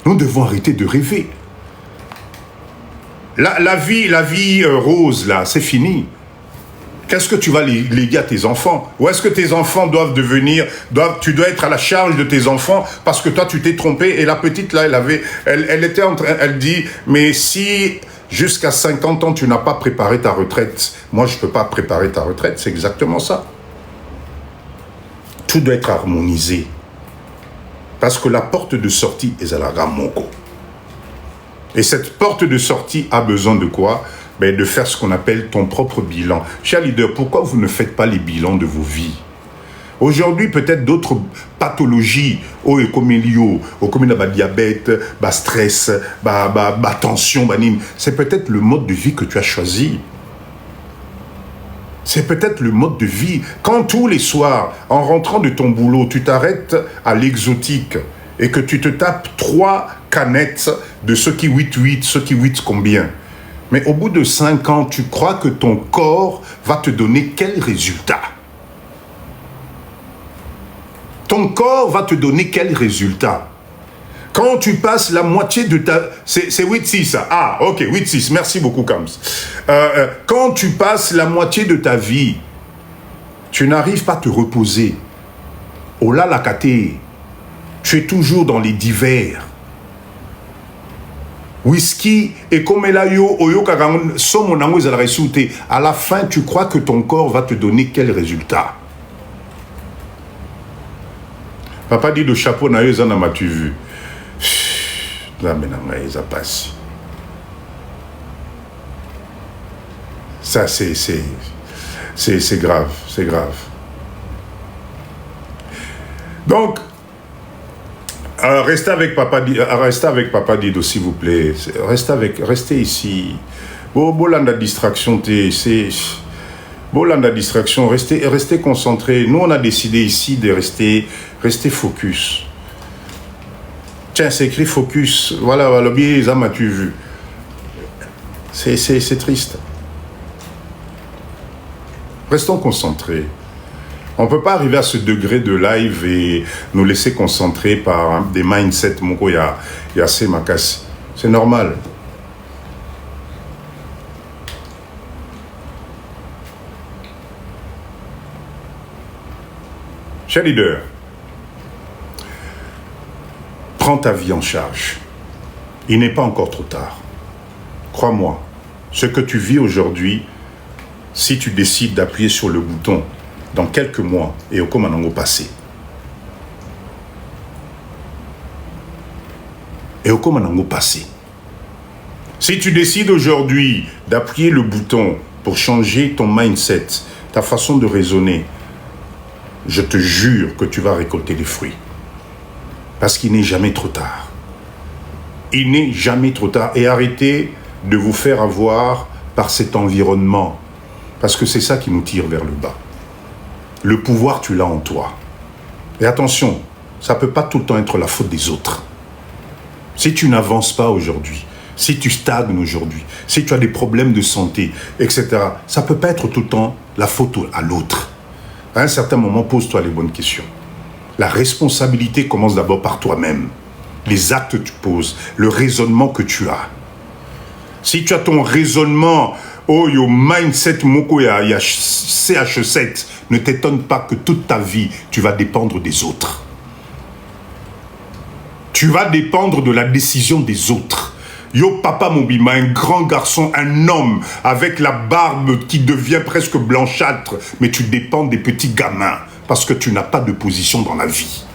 Nous devons arrêter de rêver. La vie rose, là, c'est fini. Qu'est-ce que tu vas léguer à tes enfants? Ou est-ce que tes enfants doivent tu dois être à la charge de tes enfants parce que toi, tu t'es trompé? Et la petite, là, elle dit, mais si jusqu'à 50 ans, tu n'as pas préparé ta retraite, moi, je ne peux pas préparer ta retraite. C'est exactement ça. Tout doit être harmonisé. Parce que la porte de sortie est à la Ramoko. Et cette porte de sortie a besoin de quoi? De faire ce qu'on appelle ton propre bilan. Cher leader, pourquoi vous ne faites pas les bilans de vos vies? Aujourd'hui, peut-être d'autres pathologies, comme le diabète, le stress, la tension, c'est peut-être le mode de vie que tu as choisi. C'est peut-être le mode de vie. Quand tous les soirs, en rentrant de ton boulot, tu t'arrêtes à l'exotique et que tu te tapes 3 canettes de ce qui 8 combien? Mais au bout de 5 ans, tu crois que ton corps va te donner quel résultat? Ton corps va te donner quel résultat? Quand tu passes la moitié de ta... C'est 8-6. Ah, ok, 8-6. Merci beaucoup, Kams. Quand tu passes la moitié de ta vie, tu n'arrives pas à te reposer. Oh là, la caté. Tu es toujours dans les divers. Whisky, et comme elle a à la fin, tu crois que ton corps va te donner quel résultat? Papa dit de chapeau, m'as-tu vu? Ça, c'est grave, c'est grave. Donc, restez avec Papa Dido, s'il vous plaît. Restez ici. Bolanda distraction, Bolanda distraction, restez concentrés. Nous, on a décidé ici de rester focus. Tiens, c'est écrit focus. Voilà, le biais, ça m'as-tu vu. C'est triste. Restons concentrés. On ne peut pas arriver à ce degré de live et nous laisser concentrer par des mindsets. Moko ya assez makasi. C'est normal. Cher leader, prends ta vie en charge. Il n'est pas encore trop tard. Crois-moi, ce que tu vis aujourd'hui, si tu décides d'appuyer sur le bouton dans quelques mois et au commandant passé. Et au commandant passé. Si tu décides aujourd'hui d'appuyer le bouton pour changer ton mindset, ta façon de raisonner, je te jure que tu vas récolter les fruits. Parce qu'il n'est jamais trop tard. Il n'est jamais trop tard. Et arrêtez de vous faire avoir par cet environnement. Parce que c'est ça qui nous tire vers le bas. Le pouvoir, tu l'as en toi. Et attention, ça ne peut pas tout le temps être la faute des autres. Si tu n'avances pas aujourd'hui, si tu stagnes aujourd'hui, si tu as des problèmes de santé, etc., ça ne peut pas être tout le temps la faute à l'autre. À un certain moment, pose-toi les bonnes questions. La responsabilité commence d'abord par toi-même. Les actes que tu poses, le raisonnement que tu as. Si tu as ton raisonnement, oh, yo mindset moko ya CH7, ne t'étonne pas que toute ta vie, tu vas dépendre des autres. Tu vas dépendre de la décision des autres. Yo papa Mobima, un grand garçon, un homme avec la barbe qui devient presque blanchâtre, mais tu dépends des petits gamins parce que tu n'as pas de position dans la vie.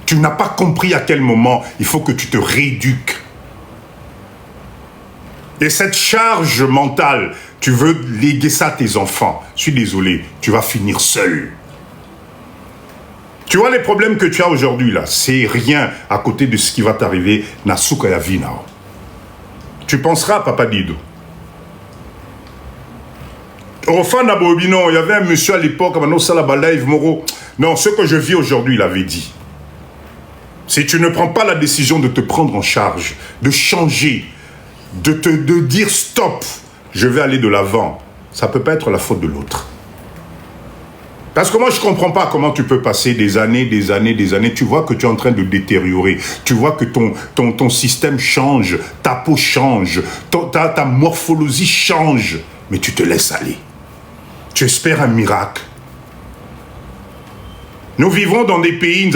Tu n'as pas compris à quel moment il faut que tu te rééduques. Et cette charge mentale, tu veux léguer ça à tes enfants. Je suis désolé, tu vas finir seul. Tu vois les problèmes que tu as aujourd'hui là, c'est rien à côté de ce qui va t'arriver Nasuka Yavina. Tu penseras, Papa Dido. Enfin, Nabobino, il y avait un monsieur à l'époque, non, ce que je vis aujourd'hui, il avait dit. Si tu ne prends pas la décision de te prendre en charge, de changer, de dire stop, je vais aller de l'avant, ça ne peut pas être la faute de l'autre. Parce que moi, je ne comprends pas comment tu peux passer des années, tu vois que tu es en train de détériorer, tu vois que ton système change, ta peau change, ta morphologie change, mais tu te laisses aller. Tu espères un miracle. Nous vivons dans des pays,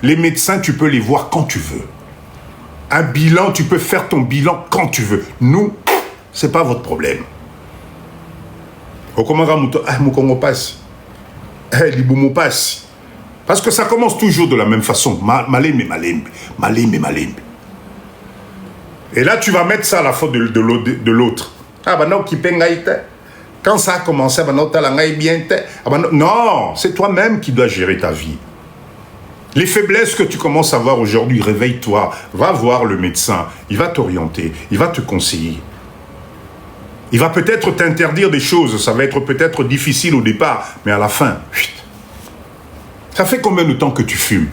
les médecins, tu peux les voir quand tu veux. Un bilan, tu peux faire ton bilan quand tu veux. Nous, ce n'est pas votre problème. Parce que ça commence toujours de la même façon. Malembe. Et là, tu vas mettre ça à la faute de l'autre. Ah, bah non, qui pengaïte. Quand ça a commencé, bah non, non, c'est toi-même qui dois gérer ta vie. Les faiblesses que tu commences à voir aujourd'hui, réveille-toi, va voir le médecin, il va t'orienter, il va te conseiller. Il va peut-être t'interdire des choses, ça va être peut-être difficile au départ, mais à la fin, ça fait combien de temps que tu fumes?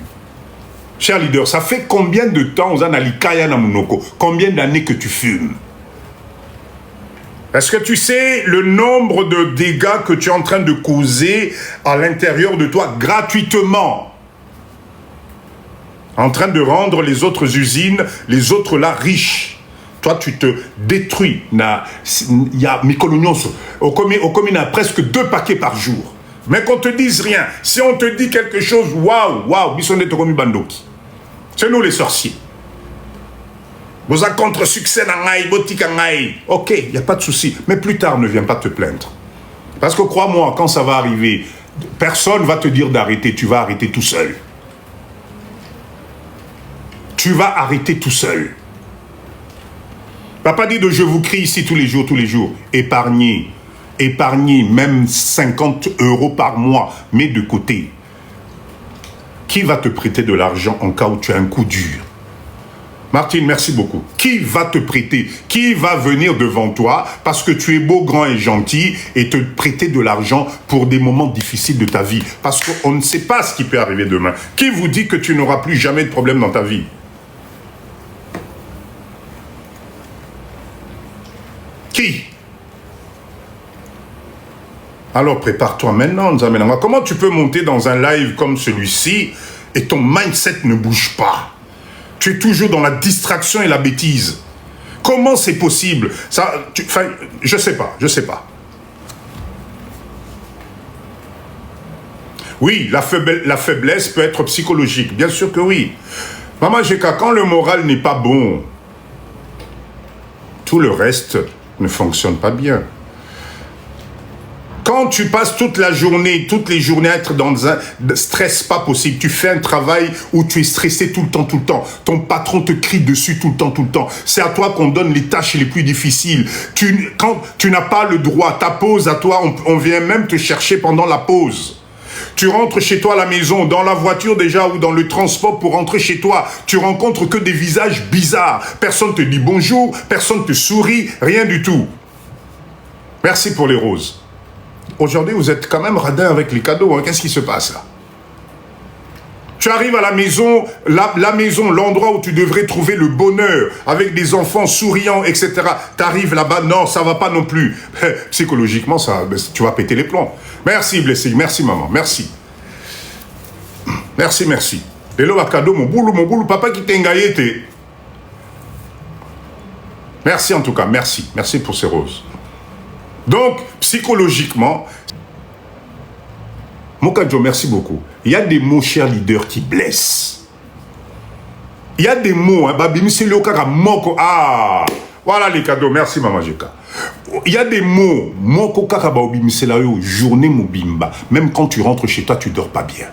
Cher leader, ça fait combien de temps, combien d'années que tu fumes? Est-ce que tu sais le nombre de dégâts que tu es en train de causer à l'intérieur de toi gratuitement? En train de rendre les autres usines, les autres là riches. Toi, tu te détruis. Il y a Mikolonioso. Au commun, a presque 2 paquets par jour. Mais qu'on te dise rien. Si on te dit quelque chose, waouh, bisonne tokomi bandoki. C'est nous les sorciers. Vous avez contre-succès nangaï, botika nangaï. Ok, il n'y a pas de souci. Mais plus tard, ne viens pas te plaindre. Parce que crois-moi, quand ça va arriver, personne ne va te dire d'arrêter. Tu vas arrêter tout seul. Tu vas arrêter tout seul. Papa dit de je vous crie ici tous les jours. Épargnez, même 50 € par mois, mets de côté. Qui va te prêter de l'argent en cas où tu as un coup dur? Martine, merci beaucoup. Qui va te prêter? Qui va venir devant toi parce que tu es beau, grand et gentil et te prêter de l'argent pour des moments difficiles de ta vie? Parce qu'on ne sait pas ce qui peut arriver demain. Qui vous dit que tu n'auras plus jamais de problème dans ta vie? Qui? Alors prépare-toi maintenant. Comment tu peux monter dans un live comme celui-ci et ton mindset ne bouge pas? Tu es toujours dans la distraction et la bêtise. Comment c'est possible? Je sais pas. Oui, la faiblesse peut être psychologique. Bien sûr que oui. Maman Jeka, quand le moral n'est pas bon, tout le reste ne fonctionne pas bien. Quand tu passes toute les journées à être dans un stress pas possible, tu fais un travail où tu es stressé tout le temps, ton patron te crie dessus tout le temps, c'est à toi qu'on donne les tâches les plus difficiles, quand tu n'as pas le droit, ta pause à toi, on vient même te chercher pendant la pause. Tu rentres chez toi à la maison, dans la voiture déjà ou dans le transport pour rentrer chez toi, tu rencontres que des visages bizarres. Personne te dit bonjour, personne te sourit, rien du tout. Merci pour les roses. Aujourd'hui, vous êtes quand même radin avec les cadeaux. Hein. Qu'est-ce qui se passe là? Tu arrives à la maison, la maison, l'endroit où tu devrais trouver le bonheur, avec des enfants souriants, etc. Tu arrives là-bas, non, ça va pas non plus. Psychologiquement, tu vas péter les plombs. Merci, Blessing, merci, maman, merci. Merci, merci. Et là, cadeau, mon boulot, papa qui t'a engaillé. Merci en tout cas, merci. Merci pour ces roses. Donc, psychologiquement, Mokadjo, merci beaucoup. Il y a des mots, chers leaders, qui blessent. Il y a des mots, hein, ah, voilà les cadeaux, merci Maman Jeka. Il y a des mots, moko kaka ba obimisela yo, journée mobimba. Même quand tu rentres chez toi, tu dors pas bien.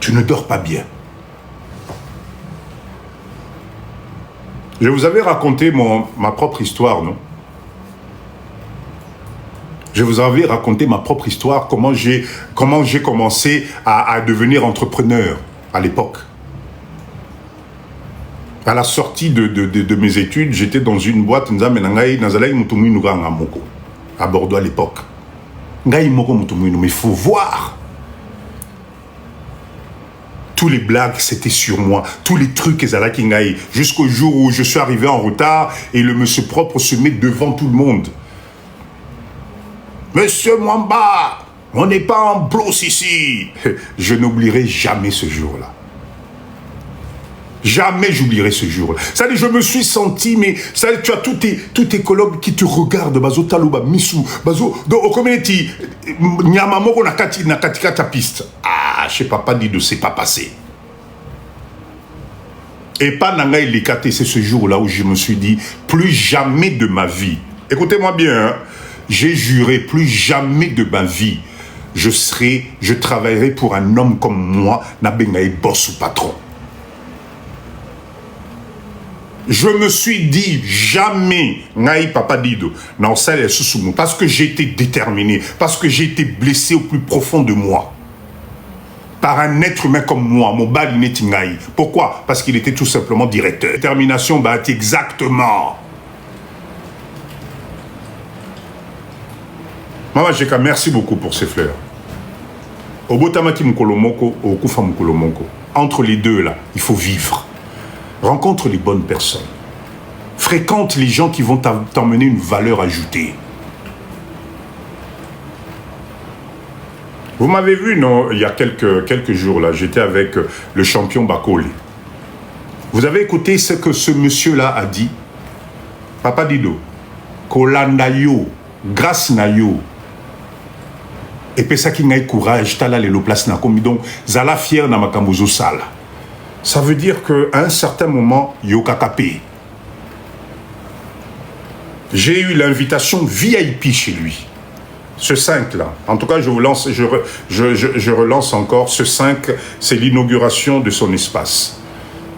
Tu ne dors pas bien. Je vous avais raconté ma propre histoire, non? Je vous avais raconté ma propre histoire, comment j'ai commencé à devenir entrepreneur à l'époque. À la sortie de mes études, j'étais dans une boîte, à Bordeaux à l'époque. Mais il faut voir. Tous les blagues, c'était sur moi. Tous les trucs, jusqu'au jour où je suis arrivé en retard et le monsieur propre se met devant tout le monde. Monsieur Mwamba, on n'est pas en blouse ici. Je n'oublierai jamais ce jour-là. Jamais j'oublierai ce jour-là. Ça dit, je me suis senti, mais ça dit, tu as tous tes collègues qui te regardent. Bazo Talouba, Missou, Bazo, dans au community, Nyamamoko nakatika ta piste. Ah, je sais pas dit de c'est pas passé. Et pas Nanga Ilikate, c'est ce jour-là où je me suis dit, plus jamais de ma vie. Écoutez-moi bien, hein. J'ai juré, plus jamais de ma vie, je travaillerai pour un homme comme moi, Nabengaï boss ou patron. Je me suis dit, jamais, Ngaï Papa Dido, non, ça est sous parce que j'ai été déterminé, parce que j'ai été blessé au plus profond de moi. Par un être humain comme moi, mon balineti Ngaï. Pourquoi? Parce qu'il était tout simplement directeur. Détermination, bah, exactement. Maman Jeka, merci beaucoup pour ces fleurs. Obotamaki Mukolomoko, Okufa Mukolomoko. Entre les deux, là, il faut vivre. Rencontre les bonnes personnes. Fréquente les gens qui vont t'emmener une valeur ajoutée. Vous m'avez vu, non, il y a quelques jours, là, j'étais avec le champion Bakole. Vous avez écouté ce que ce monsieur-là a dit? Papa Dido, Kolandayo, grâce Nayo, et puis ça qui n'a courage, t'as là les place na comme donc zala fier na makambozo sala. Ça veut dire qu'à un certain moment, yokakapé. J'ai eu l'invitation VIP chez lui. Ce 5 là. En tout cas, je relance encore. Ce 5, c'est l'inauguration de son espace.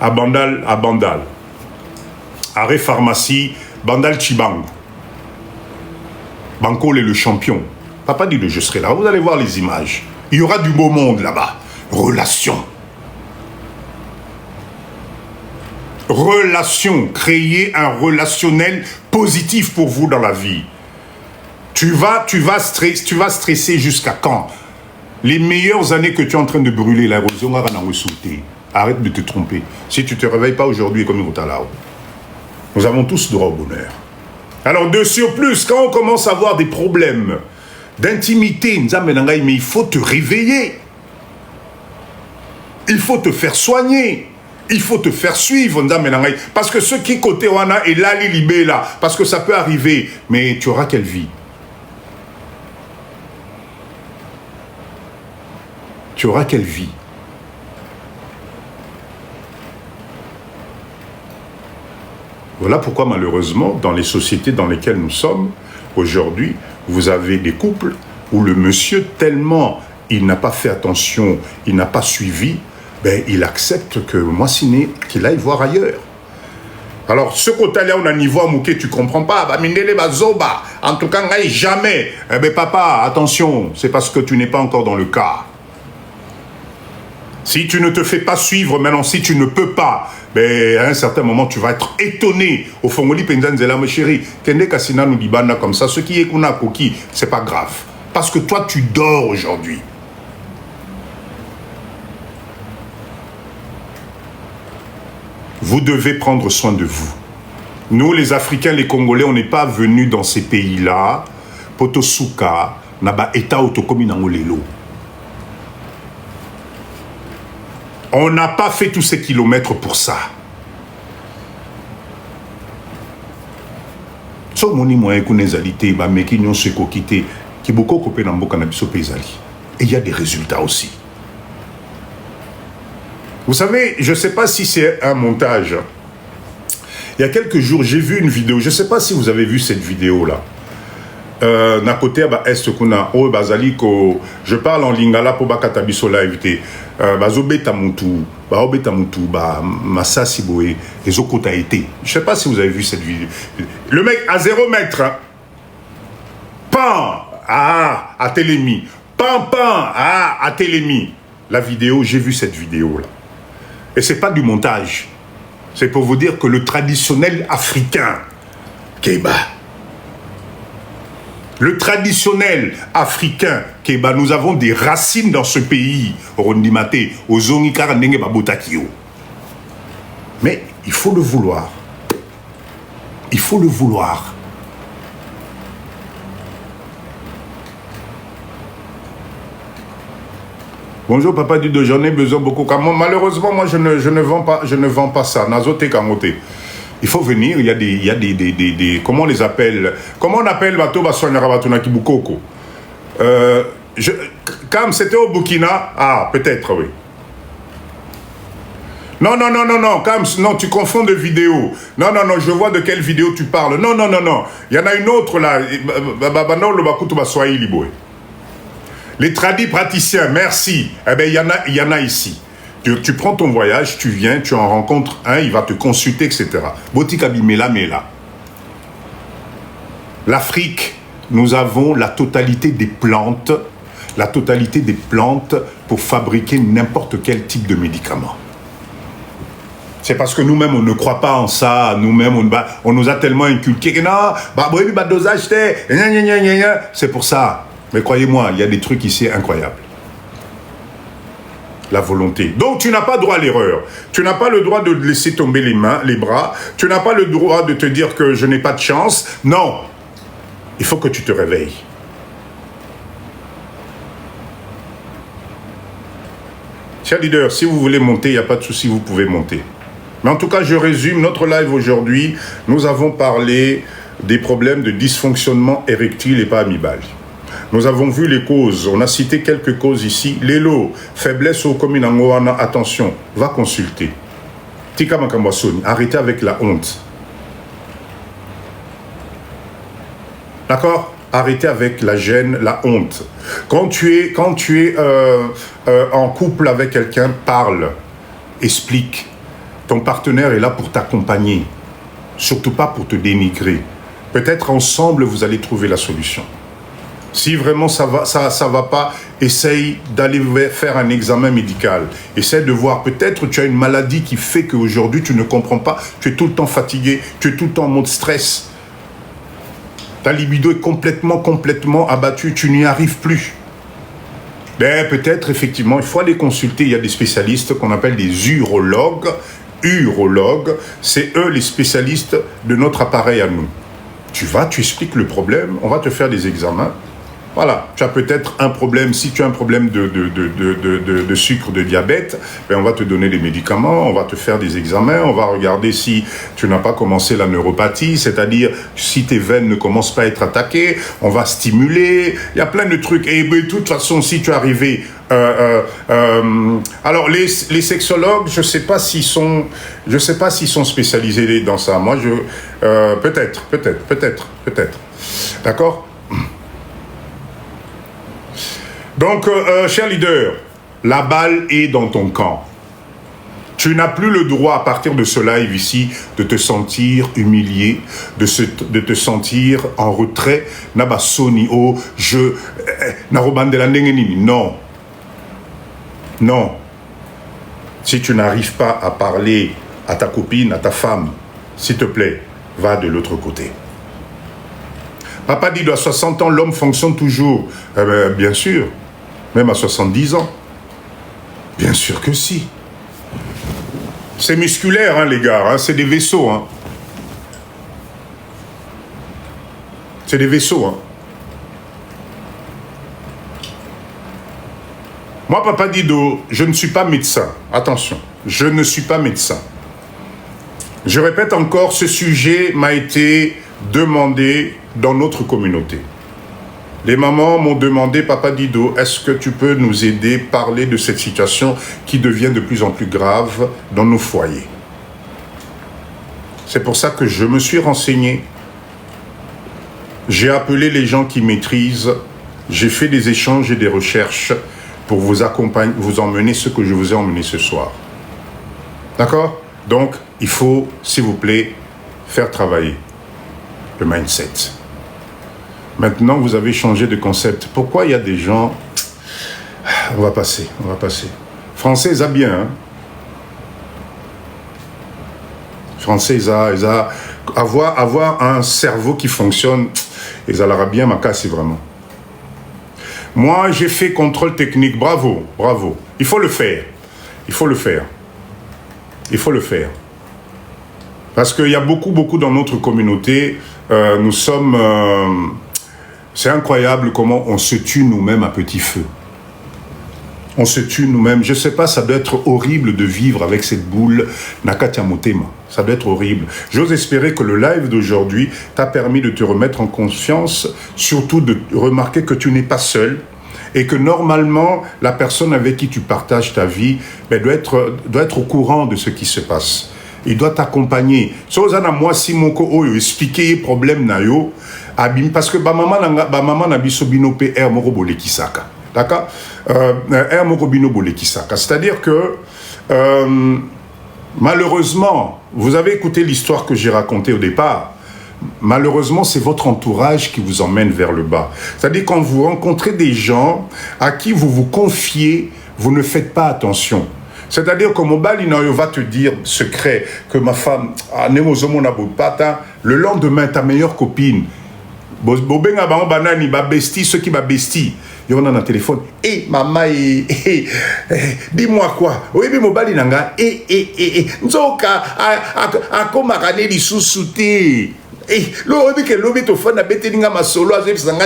À Bandal. Arrêt Pharmacie, Bandal Chibang. Bankole est le champion. Papa dit que je serai là. Vous allez voir les images. Il y aura du beau monde là-bas. Relation. Relation. Créer un relationnel positif pour vous dans la vie. Tu vas stresser jusqu'à quand? Les meilleures années que tu es en train de brûler, l'érosion va en ressortir. Arrête de te tromper. Si tu ne te réveilles pas aujourd'hui comme nous là, nous avons tous droit au bonheur. Alors de surplus, quand on commence à avoir des problèmes d'intimité, mais il faut te réveiller. Il faut te faire soigner. Il faut te faire suivre. Parce que ceux qui côté wana et là, libé là, parce que ça peut arriver, mais tu auras quelle vie? Tu auras quelle vie? Voilà pourquoi malheureusement, dans les sociétés dans lesquelles nous sommes, aujourd'hui, vous avez des couples où le monsieur, tellement il n'a pas fait attention, il n'a pas suivi, ben, il accepte que moi, ciné, qu'il aille voir ailleurs. Alors, ce côté-là, on a niveau à Mouké, tu comprends pas. Bah, Mindele Bazoba. En tout cas, jamais. Eh ben, papa, attention, c'est parce que tu n'es pas encore dans le cas. Si tu ne te fais pas suivre, maintenant, si tu ne peux pas, ben, à un certain moment, tu vas être étonné. Au fond, ma chérie, Kende Kassina nous dit comme ça, ce qui est Kuna Koki, c'est pas grave. Parce que toi, tu dors aujourd'hui. Vous devez prendre soin de vous. Nous, les Africains, les Congolais, on n'est pas venus dans ces pays-là, Potosuka, Naba Eta Otokomi Nangolelo. On n'a pas fait tous ces kilomètres pour ça. So moni moyen kunezalité, ba meki nyon se kokité, ki boko kopé na mboka na biso pezali. Et il y a des résultats aussi. Vous savez, je ne sais pas si c'est un montage. Il y a quelques jours, j'ai vu une vidéo. Je ne sais pas si vous avez vu cette vidéo-là. Na côté ba est kuna o bazali ko je parle en lingala pour bakata biso live bazobeta mutu ba obeta mutu ba masasi boé ezokota été. Je sais pas si vous avez vu cette vidéo. Le mec à 0 mètre. Pan à Télémi. Pan à Télémi. La vidéo, j'ai vu cette vidéo là. Et c'est pas du montage. C'est pour vous dire que le traditionnel africain Kéba. Le traditionnel africain, Kéba, nous avons des racines dans ce pays, Rondimate, Ozongi Karandenge Babotakio. Mais il faut le vouloir. Il faut le vouloir. Bonjour papa Dido, j'en ai besoin beaucoup. Malheureusement, moi je ne vends pas ça. Nazote Kamote. Il faut venir, il y a des comment on les appelle? Comment on appelle Bato Bassonia Rabatuna Kibukoko? Comme c'était au Burkina, peut-être, oui. Non, non, tu confonds de vidéos. Non, je vois de quelle vidéo tu parles. Non. Il y en a une autre là. Les tradis praticiens, merci. Eh bien, il y en a ici. Tu prends ton voyage, tu viens, tu en rencontres un, il va te consulter, etc. Botikabi Mela. L'Afrique, nous avons la totalité des plantes pour fabriquer n'importe quel type de médicament. C'est parce que nous-mêmes, on ne croit pas en ça. Nous-mêmes, on nous a tellement inculqué que non, dosage, c'est pour ça. Mais croyez-moi, il y a des trucs ici incroyables. La volonté. Donc, tu n'as pas droit à l'erreur. Tu n'as pas le droit de laisser tomber les mains, les bras. Tu n'as pas le droit de te dire que je n'ai pas de chance. Non. Il faut que tu te réveilles. Chers leaders, si vous voulez monter, il n'y a pas de souci, vous pouvez monter. Mais en tout cas, je résume notre live aujourd'hui. Nous avons parlé des problèmes de dysfonctionnement érectile et pas amybale. Nous avons vu les causes, on a cité quelques causes ici. Lélo, faiblesse au communangoana, attention, va consulter. Tika Makamwasoni, arrêtez avec la honte. D'accord? Arrêtez avec la gêne, la honte. Quand tu es en couple avec quelqu'un, parle, explique. Ton partenaire est là pour t'accompagner, surtout pas pour te dénigrer. Peut-être ensemble, vous allez trouver la solution. Si vraiment ça va pas, essaye d'aller faire un examen médical. Essaye de voir, peut-être tu as une maladie qui fait qu'aujourd'hui tu ne comprends pas, tu es tout le temps fatigué, tu es tout le temps en mode stress. Ta libido est complètement abattue, tu n'y arrives plus. Ben, peut-être, effectivement, il faut aller consulter, il y a des spécialistes qu'on appelle des urologues. Urologues, c'est eux les spécialistes de notre appareil à nous. Tu expliques le problème, on va te faire des examens. Voilà, tu as peut-être un problème, si tu as un problème de sucre, de diabète, ben on va te donner des médicaments, on va te faire des examens, on va regarder si tu n'as pas commencé la neuropathie, c'est-à-dire si tes veines ne commencent pas à être attaquées, on va stimuler, il y a plein de trucs. Et de toute façon, si tu es arrivé... alors, les sexologues, je sais pas s'ils sont spécialisés dans ça. Moi, peut-être. D'accord? Donc, cher leader, la balle est dans ton camp. Tu n'as plus le droit, à partir de ce live ici, de te sentir humilié, de te sentir en retrait. Nabasoni, oh, non. Non. Si tu n'arrives pas à parler à ta copine, à ta femme, s'il te plaît, va de l'autre côté. Papa dit, à 60 ans, l'homme fonctionne toujours. Eh bien, bien sûr. Même à 70 ans. Bien sûr que si. C'est musculaire, hein, les gars, hein, c'est des vaisseaux. Hein. C'est des vaisseaux. Hein. Moi, Papa Dido, je ne suis pas médecin. Attention, je ne suis pas médecin. Je répète encore, ce sujet m'a été demandé dans notre communauté. Les mamans m'ont demandé, Papa Dido, est-ce que tu peux nous aider à parler de cette situation qui devient de plus en plus grave dans nos foyers? C'est pour ça que je me suis renseigné. J'ai appelé les gens qui maîtrisent. J'ai fait des échanges et des recherches pour vous accompagner, vous emmener ce que je vous ai emmené ce soir. D'accord? Donc, il faut, s'il vous plaît, faire travailler le mindset. Maintenant, vous avez changé de concept. Pourquoi il y a des gens... On va passer. Français, ils ont bien. Hein? Français, ils ont... Avoir un cerveau qui fonctionne, ils ont bien ma casse, vraiment. Moi, j'ai fait contrôle technique. Bravo. Il faut le faire. Parce qu'il y a beaucoup dans notre communauté. Nous sommes... c'est incroyable comment on se tue nous-mêmes à petit feu. On se tue nous-mêmes. Je ne sais pas, ça doit être horrible de vivre avec cette boule Nakatia Motema. Ça doit être horrible. J'ose espérer que le live d'aujourd'hui t'a permis de te remettre en confiance, surtout de remarquer que tu n'es pas seul et que normalement, la personne avec qui tu partages ta vie doit être au courant de ce qui se passe. Il doit t'accompagner. Sozana moi si moko oyo expliquer problème na yo abim parce que ba maman na biso bino PR moko bolekisaka. D'accord? R moko bino bolekisaka. C'est-à-dire que malheureusement, vous avez écouté l'histoire que j'ai racontée au départ. Malheureusement, c'est votre entourage qui vous emmène vers le bas. C'est-à-dire quand vous rencontrez des gens à qui vous vous confiez, vous ne faites pas attention. C'est-à-dire que Mobali va te dire secret que ma femme, le lendemain, ta meilleure copine, ceux qui bestie, il y en a dans le téléphone. Maman, dis-moi quoi? Oui, mais Mobali nanga, nzoka, a comme li sous-souté.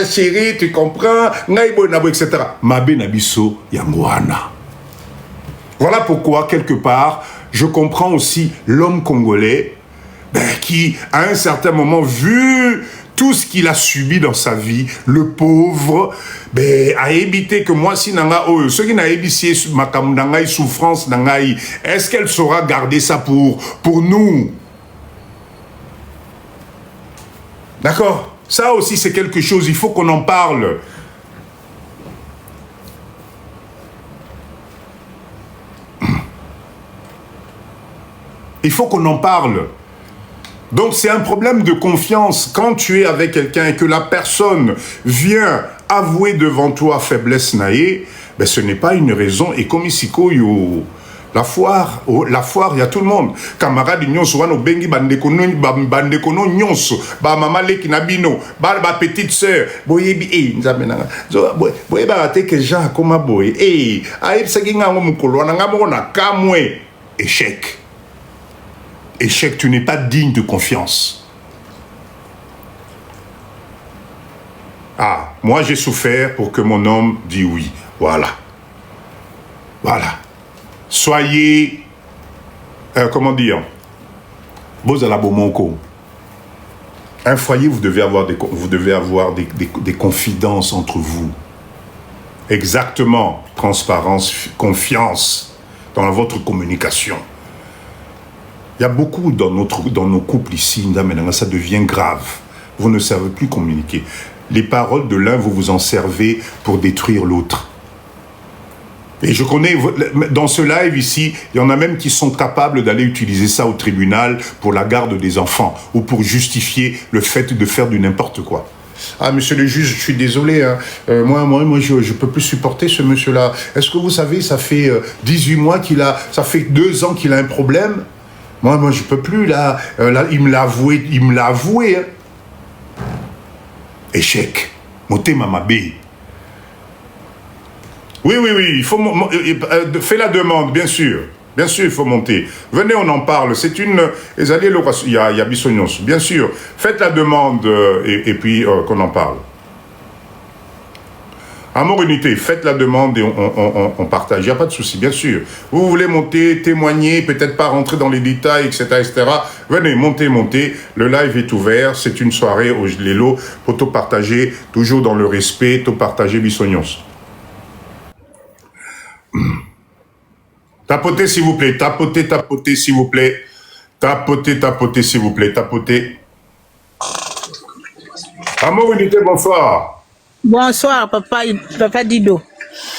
Chérie, tu comprends? Etc. Mabe nabiso yangwana. Voilà pourquoi, quelque part, je comprends aussi l'homme congolais qui, à un certain moment, vu tout ce qu'il a subi dans sa vie, le pauvre, a évité que moi, si nanga ceux qui n'a évité ma souffrance, est-ce qu'elle saura garder ça pour nous? D'accord? Ça aussi, c'est quelque chose, il faut qu'on en parle. Il faut qu'on en parle. Donc, c'est un problème de confiance. Quand tu es avec quelqu'un et que la personne vient avouer devant toi faiblesse naïe, ce n'est pas une raison. Et comme ici, la foire, il y a tout le monde. Camarade nyonso wano bengi bandekono nyonso, ba mama leki nabino, ba petite sœur, boyebi nzamenanga. Boye ba te que Jean koma boye. Aïe saginga ngomukolo na ngamo na kamwe échec. Échec, tu n'es pas digne de confiance. Moi j'ai souffert pour que mon homme dise oui. Voilà. Soyez, comment dire, un foyer, vous devez avoir des confidences entre vous. Exactement. Transparence, confiance dans votre communication. Il y a beaucoup dans nos couples ici, ça devient grave. Vous ne savez plus communiquer. Les paroles de l'un, vous vous en servez pour détruire l'autre. Et je connais, dans ce live ici, il y en a même qui sont capables d'aller utiliser ça au tribunal pour la garde des enfants ou pour justifier le fait de faire du n'importe quoi. Ah, monsieur le juge, je suis désolé, hein. Moi, je peux plus supporter ce monsieur-là. Est-ce que vous savez, ça fait 18 mois ça fait 2 ans qu'il a un problème. Moi, je peux plus, là, il me l'a avoué, hein. Échec. Moté Mamabé. Oui, il faut... fais la demande, bien sûr. Bien sûr, il faut monter. Venez, on en parle. C'est une... Il y a Bissognos. Bien sûr. Faites la demande et puis qu'on en parle. Amour Unité, faites la demande et on partage. Il n'y a pas de souci, bien sûr. Vous voulez monter, témoigner, peut-être pas rentrer dans les détails, etc., etc. Venez, montez. Le live est ouvert. C'est une soirée au Lélo pour tout partager, toujours dans le respect, tout partager Bissognos. Tapotez, s'il vous plaît. Tapotez, s'il vous plaît. Tapotez, s'il vous plaît. Tapotez. Amour Unité, bonsoir. Bonsoir, papa Dido.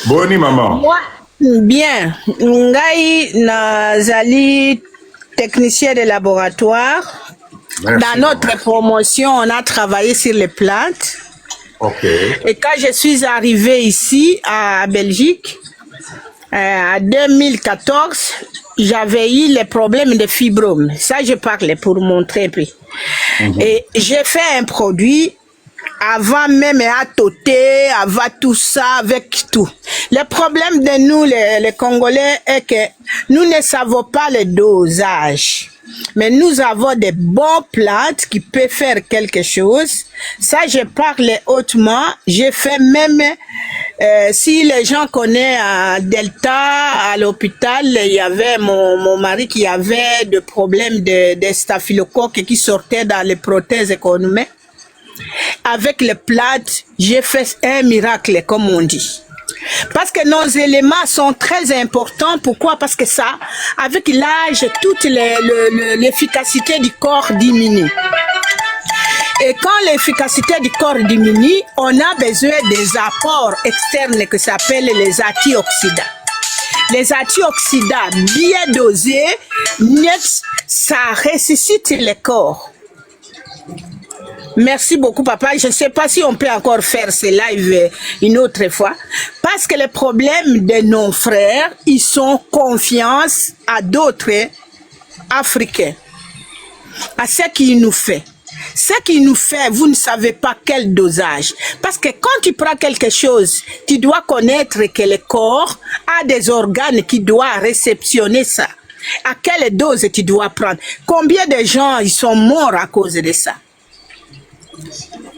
Boni, maman. Moi, bien. Ngai nazali technicien de laboratoire. Merci, dans notre maman. promotion, on a travaillé sur les plantes. Ok. Et quand je suis arrivée ici, à Belgique, en 2014, j'avais eu les problèmes de fibrome. Ça, je parlais pour montrer un peu. Et j'ai fait un produit avant même à tôter, avant tout ça, avec tout. Le problème de nous, les Congolais, est que nous ne savons pas le dosage. Mais nous avons des bonnes plantes qui peuvent faire quelque chose. Ça, je parle hautement. J'ai fait même, si les gens connaissent à Delta, à l'hôpital, il y avait mon mari qui avait des problèmes de staphylocoque qui sortaient dans les prothèses qu'on met. Avec les plantes, j'ai fait un miracle, comme on dit. Parce que nos éléments sont très importants. Pourquoi? Parce que ça, avec l'âge, toute l'efficacité du corps diminue. Et quand l'efficacité du corps diminue, on a besoin des apports externes que s'appellent les antioxydants. Les antioxydants bien dosés, ça ressuscite le corps. Merci beaucoup, papa. Je ne sais pas si on peut encore faire ce live une autre fois. Parce que les problèmes de nos frères, ils sont confiance à d'autres Africains. À ce qu'ils nous font. Ce qu'il nous fait, vous ne savez pas quel dosage. Parce que quand tu prends quelque chose, tu dois connaître que le corps a des organes qui doivent réceptionner ça. À quelle dose tu dois prendre? Combien de gens ils sont morts à cause de ça?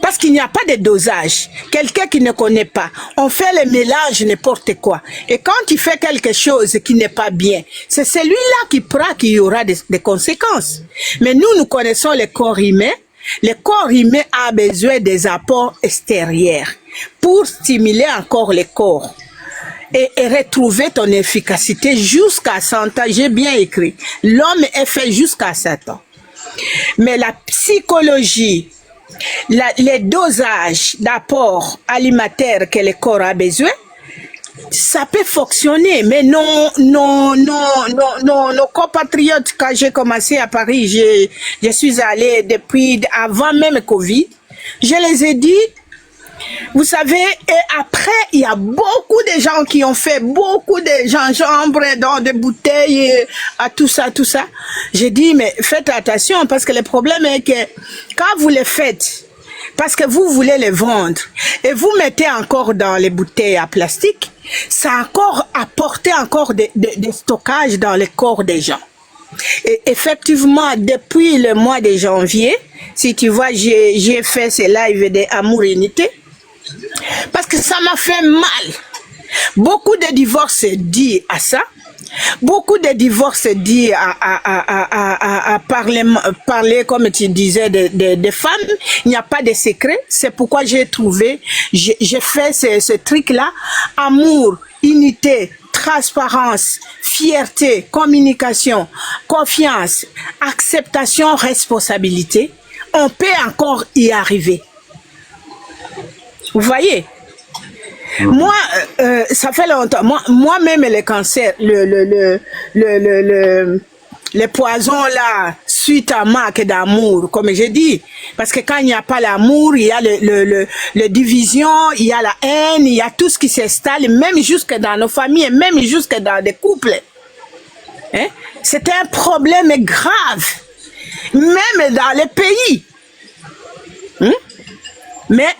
Parce qu'il n'y a pas de dosage. Quelqu'un qui ne connaît pas, on fait le mélange n'importe quoi. Et quand tu fais quelque chose qui n'est pas bien, c'est celui-là qui prend qu'il y aura des conséquences. Mais nous connaissons le corps humain. Le corps humain a besoin des apports extérieurs pour stimuler encore le corps et retrouver ton efficacité jusqu'à 100 ans. J'ai bien écrit. L'homme est fait jusqu'à 7 ans. Mais la psychologie, les dosages d'apports alimentaires que le corps a besoin, ça peut fonctionner. Mais nos compatriotes, quand j'ai commencé à Paris, je suis allée depuis avant même Covid, je les ai dit, vous savez, et après, il y a beaucoup de gens qui ont fait beaucoup de gingembre dans des bouteilles, à tout ça. J'ai dit, mais faites attention, parce que le problème est que quand vous les faites, parce que vous voulez les vendre, et vous mettez encore dans les bouteilles à plastique, ça a encore apporté encore des stockages dans le corps des gens. Et effectivement, depuis le mois de janvier, si tu vois, j'ai fait ce live d'Amour Unité, parce que ça m'a fait mal. Beaucoup de divorces disent à ça. Beaucoup de divorces disent à parler, comme tu disais, de femmes. Il n'y a pas de secret. C'est pourquoi j'ai fait ce truc-là. Amour, unité, transparence, fierté, communication, confiance, acceptation, responsabilité. On peut encore y arriver. Vous voyez? Moi, ça fait longtemps. Moi-même, le cancer, les poisons là, suite à manque d'amour, comme j'ai dit. Parce que quand il n'y a pas l'amour, il y a le division, il y a la haine, il y a tout ce qui s'installe, même jusque dans nos familles, même jusque dans des couples. Hein? C'est un problème grave. Même dans les pays. Hein? Mais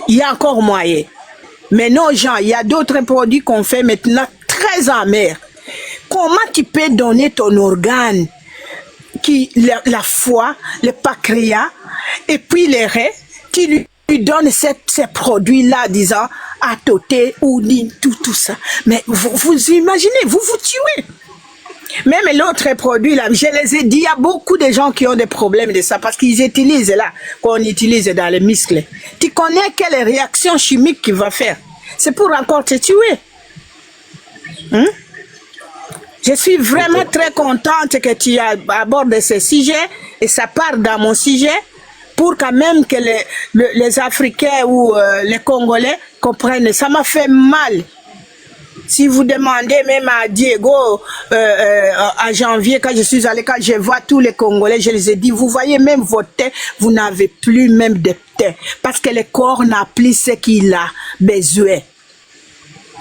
il y a encore moyen. Mais nos gens, il y a d'autres produits qu'on fait maintenant très amers. Comment tu peux donner ton organe, la foie, le pancréas, et puis les reins, tu lui donnes ces produits-là, disant à tôter ou tout ça. Mais vous imaginez, vous tuez. Même l'autre produit, là, je les ai dit, il y a beaucoup de gens qui ont des problèmes de ça parce qu'ils utilisent là, qu'on utilise dans les muscles. Tu connais quelle réaction chimique qu'il va faire? C'est pour encore te tuer. Hein? Je suis vraiment très contente que tu abordes ce sujet et ça part dans mon sujet pour quand même que les Africains ou les Congolais comprennent. Ça m'a fait mal. Si vous demandez même à Diego, à janvier, quand je suis allé, quand je vois tous les Congolais, je les ai dit, vous voyez même votre thé, vous n'avez plus même de thé. Parce que le corps n'a plus ce qu'il a besoin.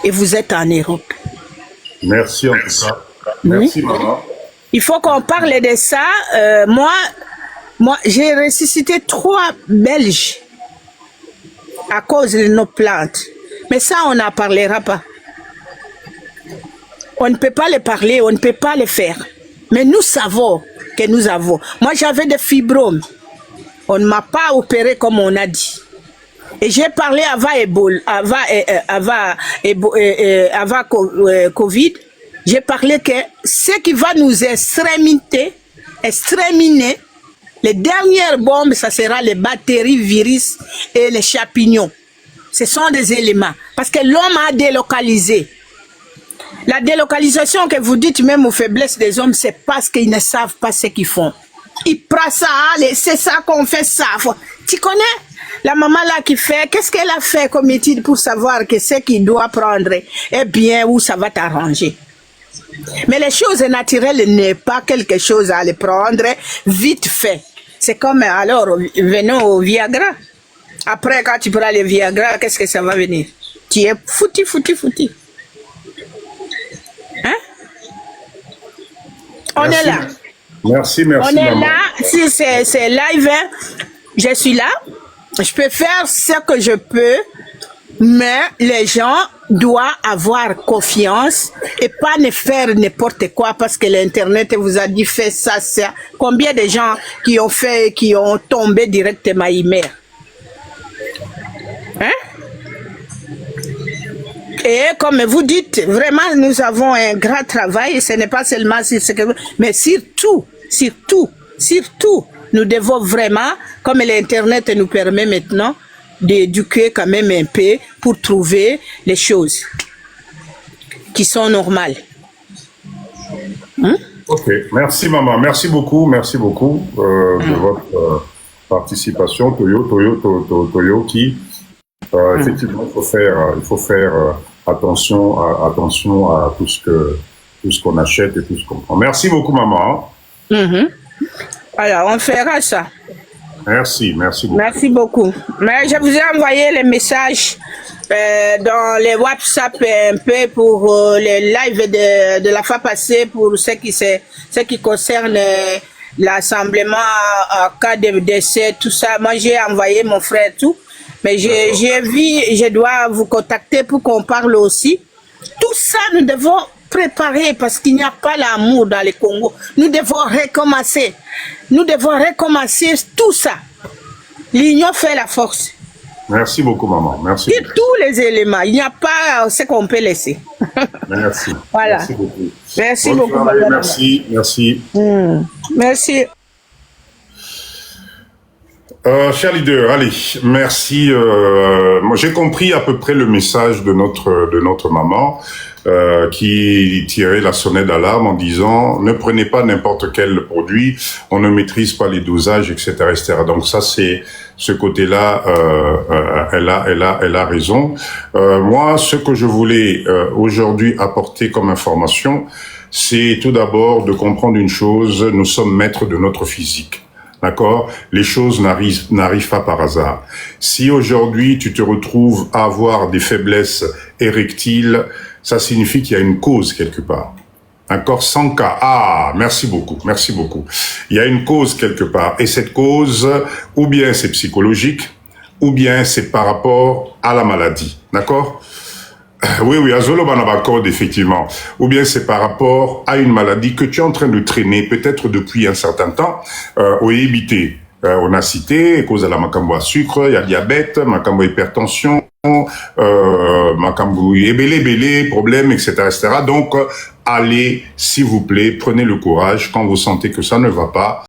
Et vous êtes en Europe. Merci en tout cas. Merci, maman. Il faut qu'on parle de ça. Moi j'ai ressuscité 3 Belges à cause de nos plantes. Mais ça, on n'en parlera pas. On ne peut pas le parler, on ne peut pas le faire. Mais nous savons que nous avons. Moi, j'avais des fibromes. On ne m'a pas opéré comme on a dit. Et j'ai parlé avant Covid. J'ai parlé que ce qui va nous exterminer, les dernières bombes, ça sera les bactéries, virus et les champignons. Ce sont des éléments. Parce que l'homme a délocalisé. La délocalisation que vous dites même aux faiblesses des hommes, c'est parce qu'ils ne savent pas ce qu'ils font. Ils prennent ça, c'est ça qu'on fait ça. Tu connais la maman là qui fait, qu'est-ce qu'elle a fait comme étude pour savoir que ce qu'il doit prendre est bien ou ça va t'arranger. Mais les choses naturelles n'est pas quelque chose à les prendre vite fait. C'est comme, alors, venons au Viagra. Après, quand tu prends le Viagra, qu'est-ce que ça va venir? Tu es foutu. Hein? On est là. Merci, On est maman. là. Si c'est live, hein, je suis là. Je peux faire ce que je peux, mais les gens doivent avoir confiance et pas ne faire n'importe quoi parce que l'Internet vous a dit fais ça. Combien de gens qui ont tombé directement hier? Hein? Et comme vous dites, vraiment, nous avons un grand travail. Ce n'est pas seulement sur ce que... Mais surtout, nous devons vraiment, comme l'Internet nous permet maintenant, d'éduquer quand même un peu pour trouver les choses qui sont normales. Hein? Ok, merci maman, merci beaucoup de votre participation, Toyo, qui effectivement il faut faire attention à tout ce qu'on achète et tout ce qu'on prend. Merci beaucoup maman. Alors on fera ça. Merci beaucoup. Merci beaucoup. Mais je vous ai envoyé les messages dans les WhatsApp un peu pour les lives de la fois passée pour ce qui concerne l'assemblement en cas de décès, tout ça. Moi, j'ai envoyé mon frère tout. Mais j'ai vu, je dois vous contacter pour qu'on parle aussi. Tout ça, nous devons préparer parce qu'il n'y a pas l'amour dans le Congo. Nous devons recommencer. Nous devons recommencer tout ça. L'union fait la force. Merci beaucoup, maman. Merci. Et tous les éléments. Il n'y a pas ce qu'on peut laisser. Merci. Voilà. Merci beaucoup. Merci Bonne beaucoup. soirée, merci. Merci. Cher leader, allez, merci. Moi, j'ai compris à peu près le message de notre maman qui tirait la sonnette d'alarme en disant ne prenez pas n'importe quel produit, on ne maîtrise pas les dosages, etc., etc. Donc ça, c'est ce côté-là, elle a raison. Moi, ce que je voulais aujourd'hui apporter comme information, c'est tout d'abord de comprendre une chose: nous sommes maîtres de notre physique. D'accord? Les choses n'arrivent pas par hasard. Si aujourd'hui tu te retrouves à avoir des faiblesses érectiles, ça signifie qu'il y a une cause quelque part. D'accord? 100 cas. Ah, merci beaucoup, merci beaucoup. Il y a une cause quelque part. Et cette cause, ou bien c'est psychologique, ou bien c'est par rapport à la maladie. D'accord? Oui, Azolo Banabakod, effectivement. Ou bien c'est par rapport à une maladie que tu es en train de traîner, peut-être depuis un certain temps, au éviter. On a cité, cause à la macambo à sucre, il y a diabète, macambo hypertension, macambo ébélé, problème, etc., etc. Donc, allez, s'il vous plaît, prenez le courage quand vous sentez que ça ne va pas.